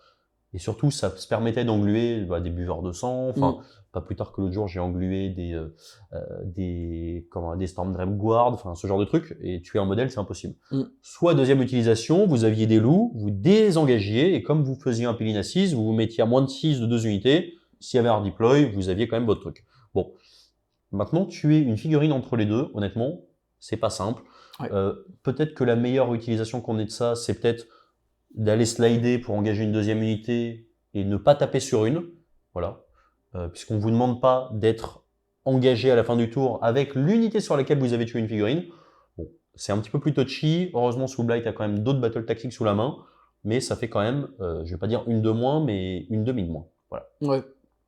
Et surtout, ça se permettait d'engluer des buveurs de sang. Enfin, pas plus tard que l'autre jour, j'ai englué des Storm Dream Guard, enfin ce genre de trucs. Et tuer un modèle, c'est impossible. Soit deuxième utilisation, vous aviez des loups, vous désengagiez, et comme vous faisiez un Pillin Assise, vous vous mettiez à moins de 6 de 2 unités. S'il y avait un redeploy, vous aviez quand même votre truc. Bon. Maintenant, tuer une figurine entre les deux, honnêtement, c'est pas simple. Ouais. Peut-être que la meilleure utilisation qu'on ait de ça, c'est peut-être d'aller slider pour engager une deuxième unité et ne pas taper sur une. Voilà. Puisqu'on vous demande pas d'être engagé à la fin du tour avec l'unité sur laquelle vous avez tué une figurine. Bon, c'est un petit peu plus touchy. Heureusement, sous Blight a quand même d'autres battle tactiques sous la main. Mais ça fait quand même, je vais pas dire une de moins, mais une demi de moins. Voilà. Ouais.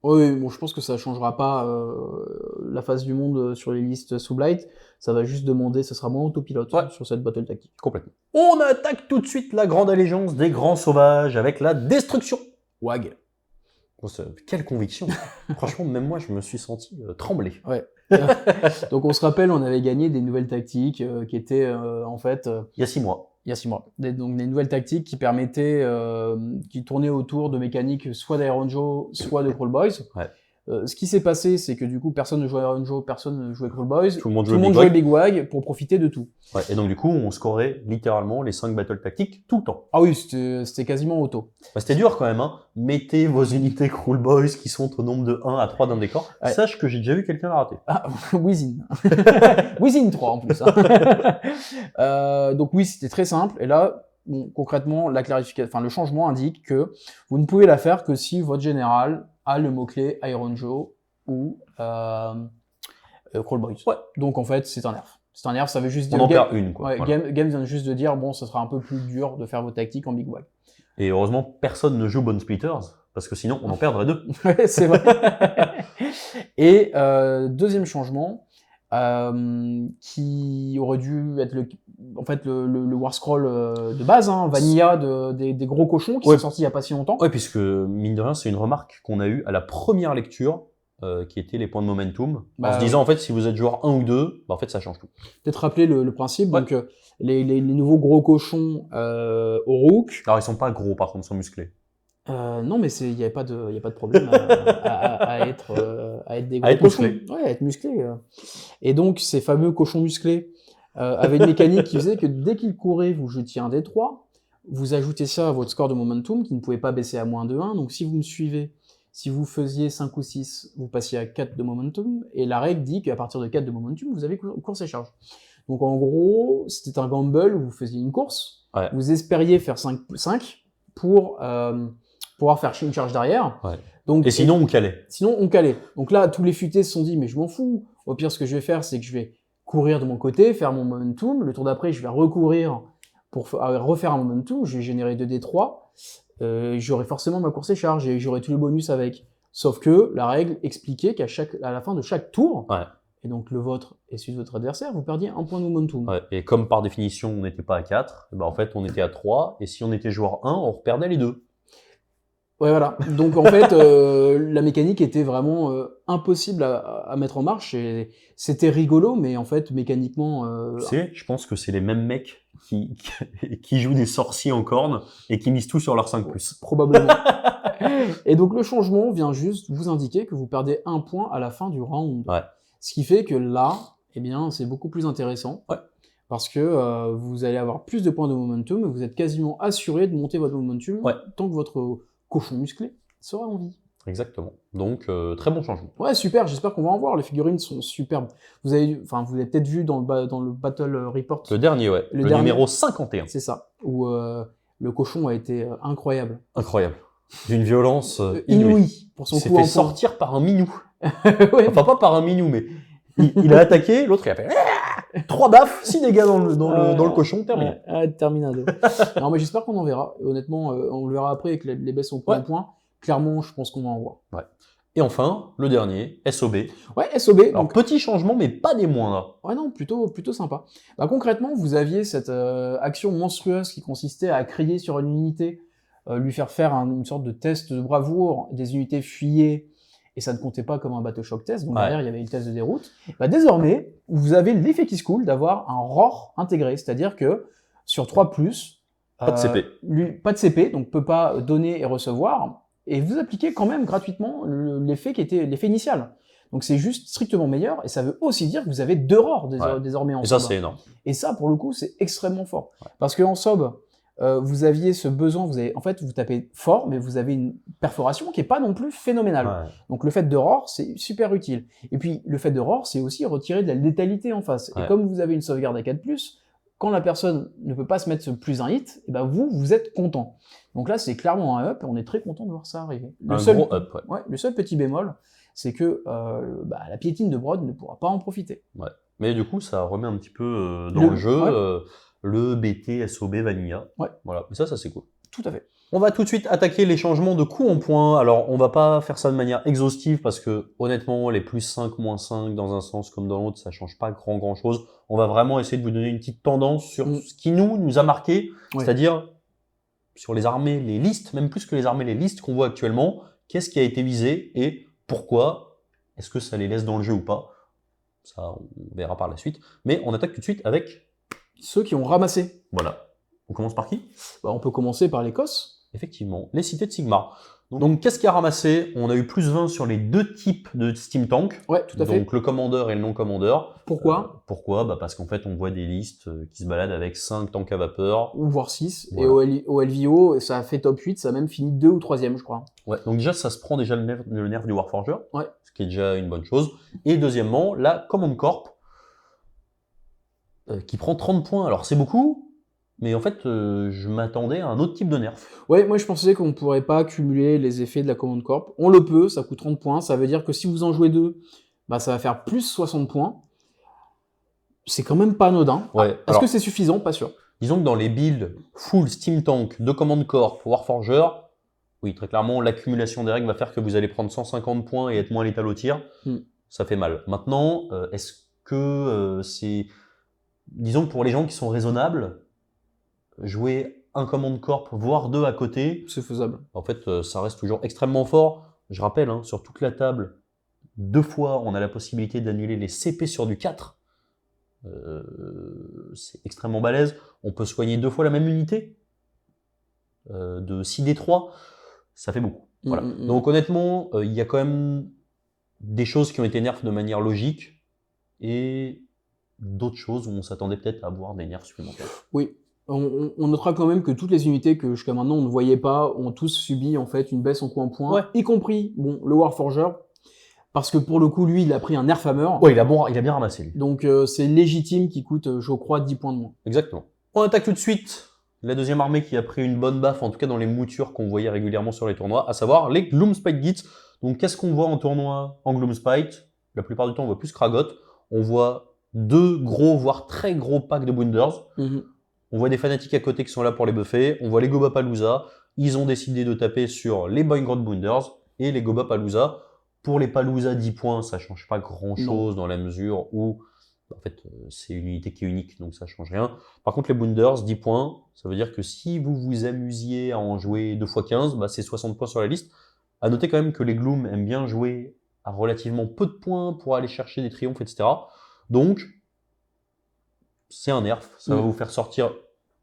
Oui, bon, je pense que ça changera pas la face du monde sur les listes sous Blight. Ça va juste demander, ça sera moins autopilote sur cette battle tactique. Complètement. On attaque tout de suite la grande allégeance des grands sauvages avec la destruction. Wag. Quelle conviction. Franchement, même moi, je me suis senti trembler. Ouais. Donc on se rappelle, on avait gagné des nouvelles tactiques qui étaient en fait... il y a 6 mois. Il y a 6 mois. Donc des nouvelles tactiques qui permettaient, qui tournaient autour de mécaniques soit d'Iron Joe, soit de Crawl Boys. Ouais. Ce qui s'est passé, c'est que du coup, personne ne jouait Iron Joe, personne ne jouait Crawl Boys. Tout le monde jouait Big Wag pour profiter de tout. Ouais, et donc du coup, on scorait littéralement les 5 battles tactiques tout le temps. Ah oui, c'était quasiment auto. C'était dur quand même. Hein. Mettez vos unités Crawl Boys qui sont au nombre de 1 à 3 d'un décor. Ouais. Sache que j'ai déjà vu quelqu'un la rater. Ah, Wizin. Wizin 3 en plus. Hein. Donc oui, c'était très simple. Et là, bon, concrètement, le changement indique que vous ne pouvez la faire que si votre général a le mot-clé Iron Joe ou Crawl Boys. Ouais. Donc en fait, c'est un nerf. C'est un nerf, ça veut juste dire... On en perd une, quoi. Ouais, voilà. Game vient juste de dire, bon, ça sera un peu plus dur de faire vos tactiques en Big Wag. Et heureusement, personne ne joue Bone Splitters, parce que sinon, on en perdrait 2. Ouais, c'est vrai. Et deuxième changement, qui aurait dû être le War Scroll de base, hein, Vanilla des gros cochons qui sont sortis il n'y a pas si longtemps. Ouais, puisque mine de rien, c'est une remarque qu'on a eue à la première lecture, qui était les points de momentum, en se disant en fait si vous êtes joueur 1 ou 2, en fait ça change tout. Peut-être rappeler le principe, donc les nouveaux gros cochons au Rook. Alors ils sont pas gros par contre, ils sont musclés. Non, mais il y a pas de problème à être des gros cochons. Musclés. Ouais, à être musclé. Et donc ces fameux cochons musclés avaient une mécanique qui faisait que dès qu'ils couraient, vous jetiez un D3, vous ajoutez ça à votre score de momentum qui ne pouvait pas baisser à moins de 1. Donc si vous me suivez, si vous faisiez 5 ou 6, vous passiez à 4 de momentum. Et la règle dit qu'à partir de 4 de momentum, vous avez course et charge. Donc en gros, c'était un gamble où vous faisiez une course, vous espériez faire 5 pour pouvoir faire une charge derrière. Ouais. Donc, et sinon, on calait. Sinon, on calait. Donc là, tous les futés se sont dit, mais je m'en fous. Au pire, ce que je vais faire, c'est que je vais courir de mon côté, faire mon momentum. Le tour d'après, je vais recourir pour refaire un momentum. Je vais générer 2d3. J'aurai forcément ma course et charge et j'aurai tous les bonus avec. Sauf que la règle expliquait qu'à la fin de chaque tour, et donc le vôtre et celui de votre adversaire, vous perdiez un point de momentum. Ouais. Et comme par définition, on n'était pas à 4, en fait, on était à 3. Et si on était joueur 1, on reperdait les 2. Ouais, voilà. Donc en fait, la mécanique était vraiment impossible à mettre en marche. Et c'était rigolo, mais en fait, mécaniquement... Tu sais, je pense que c'est les mêmes mecs qui jouent des sorciers en corne et qui misent tout sur leur 5+. Probablement. Et donc le changement vient juste vous indiquer que vous perdez un point à la fin du round. Ouais. Ce qui fait que là, eh bien, c'est beaucoup plus intéressant. Ouais. Parce que vous allez avoir plus de points de momentum et vous êtes quasiment assuré de monter votre momentum tant que votre cochon musclé sera en vie. Exactement. Donc, très bon changement. Ouais, super. J'espère qu'on va en voir. Les figurines sont superbes. Vous avez peut-être vu dans le Battle Report. Le dernier, ouais. Le numéro 51. C'est ça. Où le cochon a été incroyable. Incroyable. D'une violence inouïe. Pour son coup, il s'est fait sortir par un minou. Ouais. Enfin, pas par un minou, mais il a attaqué, l'autre il a fait 3 baffes, 6 dégâts dans le cochon, terminé. Terminado. Non, mais j'espère qu'on en verra. Honnêtement, on le verra après avec les baisses au point. Clairement, je pense qu'on va en voir. Ouais. Et enfin, le dernier, SOB. Ouais, SOB. Alors, donc, petit changement, mais pas des moindres. Ouais, non, plutôt sympa. Concrètement, vous aviez cette action monstrueuse qui consistait à crier sur une unité lui faire faire une sorte de test de bravoure, des unités fuyaient, et ça ne comptait pas comme un battle shock test, donc derrière il y avait une test de déroute. Bah, désormais, vous avez l'effet qui se coule d'avoir un ROR intégré, c'est-à-dire que sur 3+, Pas de CP. Pas de CP, donc peut pas donner et recevoir, et vous appliquez quand même gratuitement l'effet qui était l'effet initial. Donc c'est juste strictement meilleur, et ça veut aussi dire que vous avez 2 ROR désormais en Et ça, SOB. c'est énorme. Et ça, pour le coup, c'est extrêmement fort. Parce qu'en SOB, vous aviez ce besoin, en fait, vous tapez fort, mais vous avez une perforation qui est pas non plus phénoménale. Donc le fait de ROR, c'est super utile. Et puis le fait de ROR, c'est aussi retirer de la létalité en face. Et comme vous avez une sauvegarde à 4+, quand la personne ne peut pas se mettre plus un hit, et ben vous êtes content. Donc là, c'est clairement un up, et on est très content de voir ça arriver. Gros up, le seul petit bémol, c'est que la piétine de Brod ne pourra pas en profiter. Ouais. Mais du coup, ça remet un petit peu dans le jeu le BT SOB Vanilla. Voilà. Mais ça c'est cool. Tout à fait. On va tout de suite attaquer les changements de coups en points. Alors, on va pas faire ça de manière exhaustive parce que, honnêtement, les +5, -5 dans un sens comme dans l'autre, ça change pas grand chose. On va vraiment essayer de vous donner une petite tendance sur ce qui nous a marqué, c'est-à-dire sur les armées, les listes, même plus que les armées, les listes qu'on voit actuellement. Qu'est-ce qui a été visé et pourquoi? Est-ce que ça les laisse dans le jeu ou pas? Ça, on verra par la suite. Mais on attaque tout de suite avec ceux qui ont ramassé. Voilà. On commence par qui? On peut commencer par l'Écosse. Effectivement, les cités de Sigmar. Donc qu'est-ce qui a ramassé? On a eu +20 sur les 2 types de Steam Tank. Ouais, tout à fait. Donc le commandeur et le non-commandeur. Pourquoi? Pourquoi? Parce qu'en fait, on voit des listes qui se baladent avec 5 tanks à vapeur. Ou voire 6. Voilà. Et au LVO, ça a fait top 8, ça a même fini 2 ou 3e, je crois. Ouais, donc déjà, ça se prend déjà le nerf du Warforger. Ce qui est déjà une bonne chose. Et deuxièmement, la Command Corp, qui prend 30 points. Alors c'est beaucoup, mais en fait, je m'attendais à un autre type de nerf. Ouais, moi je pensais qu'on ne pourrait pas cumuler les effets de la Command Corp. On le peut, ça coûte 30 points. Ça veut dire que si vous en jouez 2, ça va faire plus 60 points. C'est quand même pas anodin. Est-ce que c'est suffisant? Pas sûr. Disons que dans les builds full Steam Tank de Command Corp Warforger, oui, très clairement, l'accumulation des règles va faire que vous allez prendre 150 points et être moins létal au tir. Ça fait mal. Maintenant, est-ce que c'est... Disons que pour les gens qui sont raisonnables, jouer un Command Corp, voire 2 à côté, c'est faisable. En fait, ça reste toujours extrêmement fort. Je rappelle, sur toute la table, 2 fois, on a la possibilité d'annuler les CP sur du 4. C'est extrêmement balèze. On peut soigner 2 fois la même unité de 6D3. Ça fait beaucoup. Voilà. Donc honnêtement, il y a quand même des choses qui ont été nerfs de manière logique et d'autres choses où on s'attendait peut-être à avoir des nerfs supplémentaires. Oui. On notera quand même que toutes les unités que jusqu'à maintenant on ne voyait pas ont tous subi en fait une baisse en coup en point, y compris le Warforger, parce que pour le coup lui il a pris un nerf hammer. Ouais, il a bien ramassé lui. Donc c'est légitime qu'il coûte, je crois, 10 points de moins. Exactement. On attaque tout de suite la deuxième armée qui a pris une bonne baffe, en tout cas dans les moutures qu'on voyait régulièrement sur les tournois, à savoir les Gloomspite Gits. Donc qu'est-ce qu'on voit en tournoi en Gloomspite? La plupart du temps on voit plus Kragot, on voit 2 gros voire très gros packs de Wounders. On voit des fanatiques à côté qui sont là pour les buffer. On voit les Gobapalooza. Ils ont décidé de taper sur les Boingrod Bounders et les Gobapalooza. Pour les Palooza 10 points, ça change pas grand-chose dans la mesure où en fait, c'est une unité qui est unique, donc ça change rien. Par contre, les Bounders, 10 points, ça veut dire que si vous vous amusiez à en jouer 2 x 15, c'est 60 points sur la liste. À noter quand même que les Gloom aiment bien jouer à relativement peu de points pour aller chercher des triomphes, etc. Donc, c'est un nerf, ça va vous faire sortir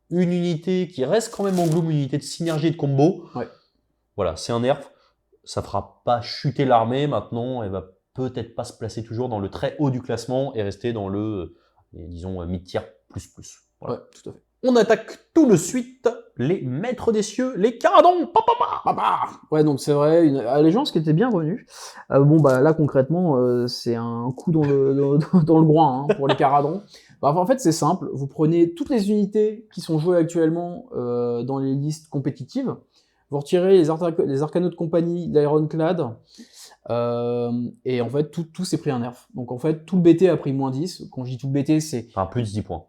une unité qui reste quand même en Gloom, une unité de synergie et de combo. Voilà, c'est un nerf, ça fera pas chuter l'armée, maintenant elle va peut-être pas se placer toujours dans le très haut du classement et rester dans le, disons, mid-tier plus. Voilà. Ouais, tout à fait. On attaque tout de suite les maîtres des cieux, les Caradons. Ouais, donc c'est vrai, une allégeance qui était bien revenue. Là concrètement, c'est un coup dans le groin pour les Caradons. En fait, c'est simple. Vous prenez toutes les unités qui sont jouées actuellement dans les listes compétitives. Vous retirez les Arcanos de compagnie, l'Ironclad, et en fait, tout s'est pris un nerf. Donc en fait, tout le BT a pris -10. Quand je dis tout le BT, c'est... Enfin, plus 10 points.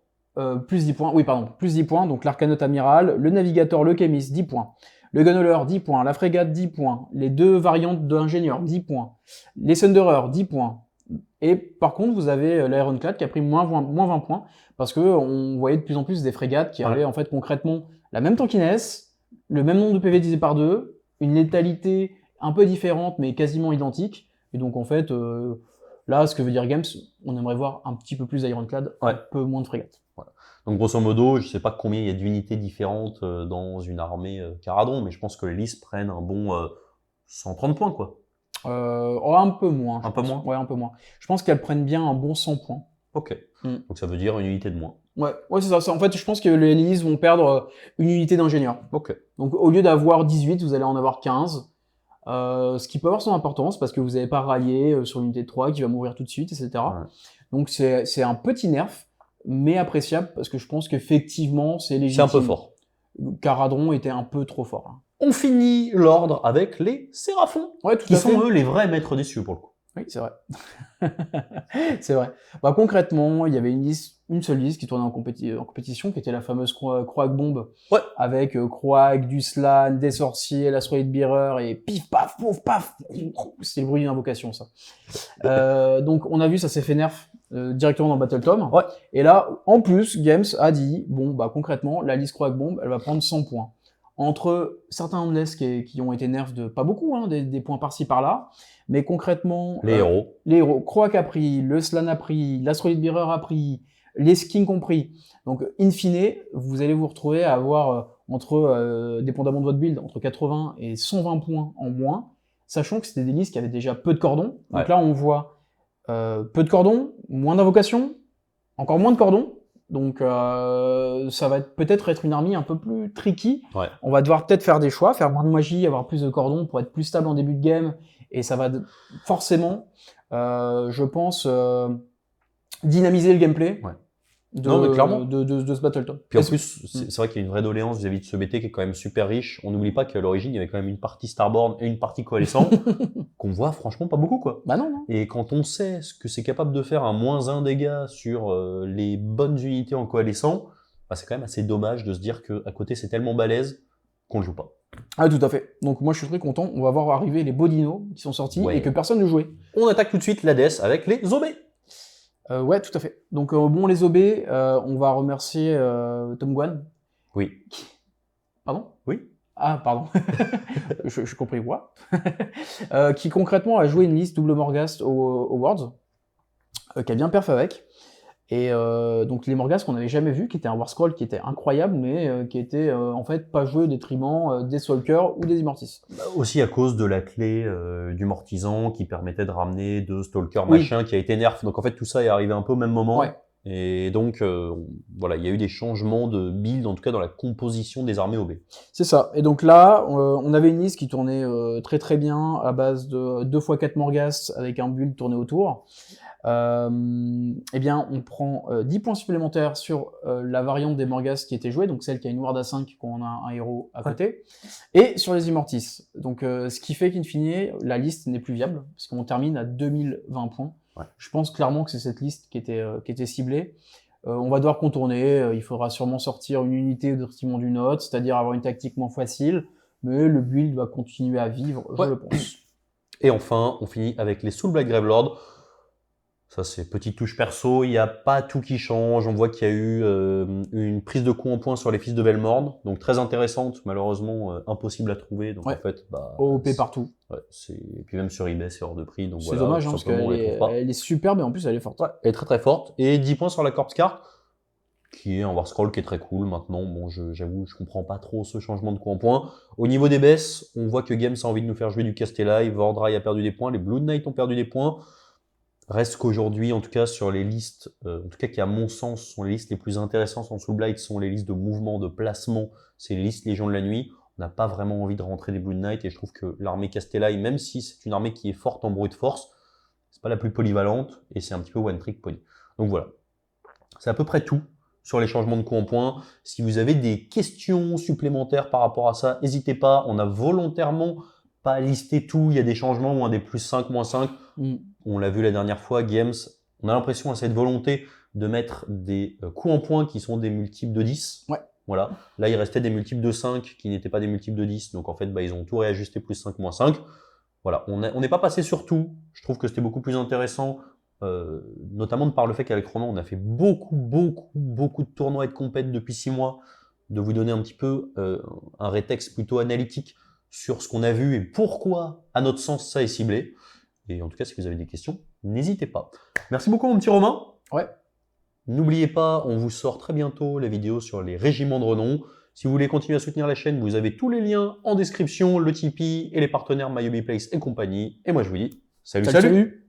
Plus 10 points, oui, pardon, plus 10 points. Donc l'Arcanote Amiral, le Navigateur, le Chemist, 10 points. Le Gunhauler, 10 points. La Frégate, 10 points. Les 2 variantes de l'Ingénieur, 10 points. Les Thunderers, 10 points. Et par contre, vous avez l'Ironclad qui a pris moins 20 points, parce que on voyait de plus en plus des frégates qui avaient en fait concrètement la même tankiness, le même nombre de PV divisé par 2, une létalité un peu différente, mais quasiment identique. Et donc, en fait, là, ce que veut dire Games, on aimerait voir un petit peu plus d'Ironclad, Ouais. un peu moins de frégates. Voilà. Donc, grosso modo, je sais pas combien il y a d'unités différentes dans une armée Caradon, mais je pense que les listes prennent un bon 130 points, quoi. Un peu moins. Un peu moins. Ouais, un peu moins. Je pense qu'elles prennent bien un bon 100 points. Ok. Mm. Donc, ça veut dire une unité de moins. Ouais, c'est ça. En fait, je pense que les listes vont perdre une unité d'ingénieur. Ok. Donc, au lieu d'avoir 18, vous allez en avoir 15. Ce qui peut avoir son importance parce que vous n'avez pas rallié sur l'unité de 3 qui va mourir tout de suite, etc. Ouais. Donc, c'est un petit nerf, mais appréciable parce que je pense qu'effectivement, c'est C'est légitime. un peu fort. Caradron était un peu trop fort. Hein. On finit l'ordre avec les Séraphons, Ouais, tout qui à fait. sont eux les vrais maîtres des cieux pour le coup. Oui, c'est vrai. C'est vrai. Bah, concrètement, il y avait une seule liste qui tournait en compétition, qui était la fameuse Croag Bombe, Ouais. avec Croag, du Slan, des sorciers, l'Asteroid Bearer, et pif, paf, pouf, paf. C'est le bruit d'une invocation, ça. Donc, on a vu, ça s'est fait nerf directement dans Battle Tom. Ouais. Et là, en plus, Games a dit, bon, bah concrètement, la liste Croag Bombe, elle va prendre 100 points. Entre certains Endless qui ont été nerfs de pas beaucoup, hein, des points par-ci par-là, mais concrètement, Les héros. Les héros, Croak a pris, le Slan a pris, l'Asteroid Bearer a pris, les skins ont pris. Donc, in fine, vous allez vous retrouver à avoir dépendamment de votre build, entre 80 et 120 points en moins, sachant que c'était des listes qui avaient déjà peu de cordons. Donc Ouais. là, on voit peu de cordons, moins d'invocations, encore moins de cordons. Donc, ça va peut-être être une armée un peu plus tricky. Ouais. On va devoir peut-être faire des choix, faire moins de magie, avoir plus de cordons pour être plus stable en début de game. Et ça va forcément, je pense, dynamiser le gameplay Ouais. de, Non, mais clairement. de ce Battletop. Puis en plus, c'est vrai qu'il y a une vraie doléance vis-à-vis de ce BT qui est quand même super riche. On n'oublie pas qu'à l'origine, il y avait quand même une partie Starborn et une partie Coalescent qu'on voit franchement pas beaucoup, quoi. Bah non, non. Et quand on sait ce que c'est capable de faire un -1 dégâts sur les bonnes unités en Coalescent, bah, c'est quand même assez dommage de se dire qu'à côté c'est tellement balèze qu'on le joue pas. Ah, tout à fait. Donc moi, je suis très content. On va voir arriver les beaux dinos qui sont sortis Ouais. et que personne ne jouait. On attaque tout de suite l'Hadès avec les OB. Ouais, tout à fait. Donc bon, les OB, on va remercier Tom Guan. Oui. Pardon? Oui. Ah, pardon. je compris quoi. Qui concrètement a joué une liste double Morghast au Worlds, qui a bien perf avec. Et donc les Morghast qu'on n'avait jamais vu, qui était un War Scroll qui était incroyable, mais qui était en fait pas joué au détriment des Stalkers ou des Immortis. Aussi à cause de la clé du Mortisan qui permettait de ramener deux Stalker Oui. machin qui a été nerf. Donc en fait tout ça est arrivé un peu au même moment. Ouais. Et donc voilà, il y a eu des changements de build, en tout cas dans la composition des armées OB. C'est ça. Et donc là, on avait une liste qui tournait très très bien à base de 2x4 Morghast avec un build tourné autour. Eh bien, on prend 10 points supplémentaires sur la variante des Morghast qui était jouée, donc celle qui a une ward à 5 quand on a un héros à côté, et sur les Immortis. Donc, ce qui fait qu'in fine, la liste n'est plus viable, parce qu'on termine à 2020 points. Ouais. Je pense clairement que c'est cette liste qui était ciblée. On va devoir contourner, il faudra sûrement sortir une unité au détriment d'une autre, c'est-à-dire avoir une tactique moins facile, mais le build va continuer à vivre, je le pense. Et enfin, on finit avec les Soul Black Gravelord. Ça, c'est petite touche perso, il n'y a pas tout qui change. On voit qu'il y a eu une prise de coup en point sur les fils de Velmord, donc très intéressante, malheureusement impossible à trouver. Donc Ouais. en fait, bah, OP partout. Ouais, et puis même sur eBay, c'est hors de prix. Donc C'est voilà, dommage, hein, tout parce simplement, on les trouve pas. qu'elle est superbe et en plus elle est forte. Ouais, elle est très très forte. Et 10 points sur la Corpse Cart, qui est un War Scroll qui est très cool. Maintenant, bon, j'avoue, je comprends pas trop ce changement de coup en point. Au niveau des baisses, on voit que Games a envie de nous faire jouer du Castellai, Vordrai a perdu des points, les Blood Knight ont perdu des points. Reste qu'aujourd'hui, en tout cas sur les listes, en tout cas qui à mon sens sont les listes les plus intéressantes en Soul Blight, sont les listes de mouvement, de placement, c'est les listes Légion de la Nuit. On n'a pas vraiment envie de rentrer des Blood Knight et je trouve que l'armée Castellai, même si c'est une armée qui est forte en brute force, c'est pas la plus polyvalente et c'est un petit peu one trick pony. Donc voilà, c'est à peu près tout sur les changements de coup en point. Si vous avez des questions supplémentaires par rapport à ça, n'hésitez pas. On a volontairement pas listé tout. Il y a des changements où on a des plus 5, moins 5. On l'a vu la dernière fois, Games, on a l'impression à cette volonté de mettre des coups en point qui sont des multiples de 10. Ouais. Voilà. Là, il restait des multiples de 5 qui n'étaient pas des multiples de 10. Donc en fait, bah, ils ont tout réajusté plus 5, moins 5. Voilà. On n'est pas passé sur tout. Je trouve que c'était beaucoup plus intéressant. Notamment de par le fait qu'avec Romain, on a fait beaucoup de tournois et de compètes depuis 6 mois. de vous donner un petit peu un rétexte plutôt analytique sur ce qu'on a vu et pourquoi, à notre sens, ça est ciblé. Et en tout cas, si vous avez des questions, n'hésitez pas. Merci beaucoup, mon petit Romain. Ouais. N'oubliez pas, on vous sort très bientôt la vidéo sur les régiments de renom. Si vous voulez continuer à soutenir la chaîne, vous avez tous les liens en description, le Tipeee et les partenaires MyHobbyPlace et compagnie. Et moi, je vous dis salut, salut.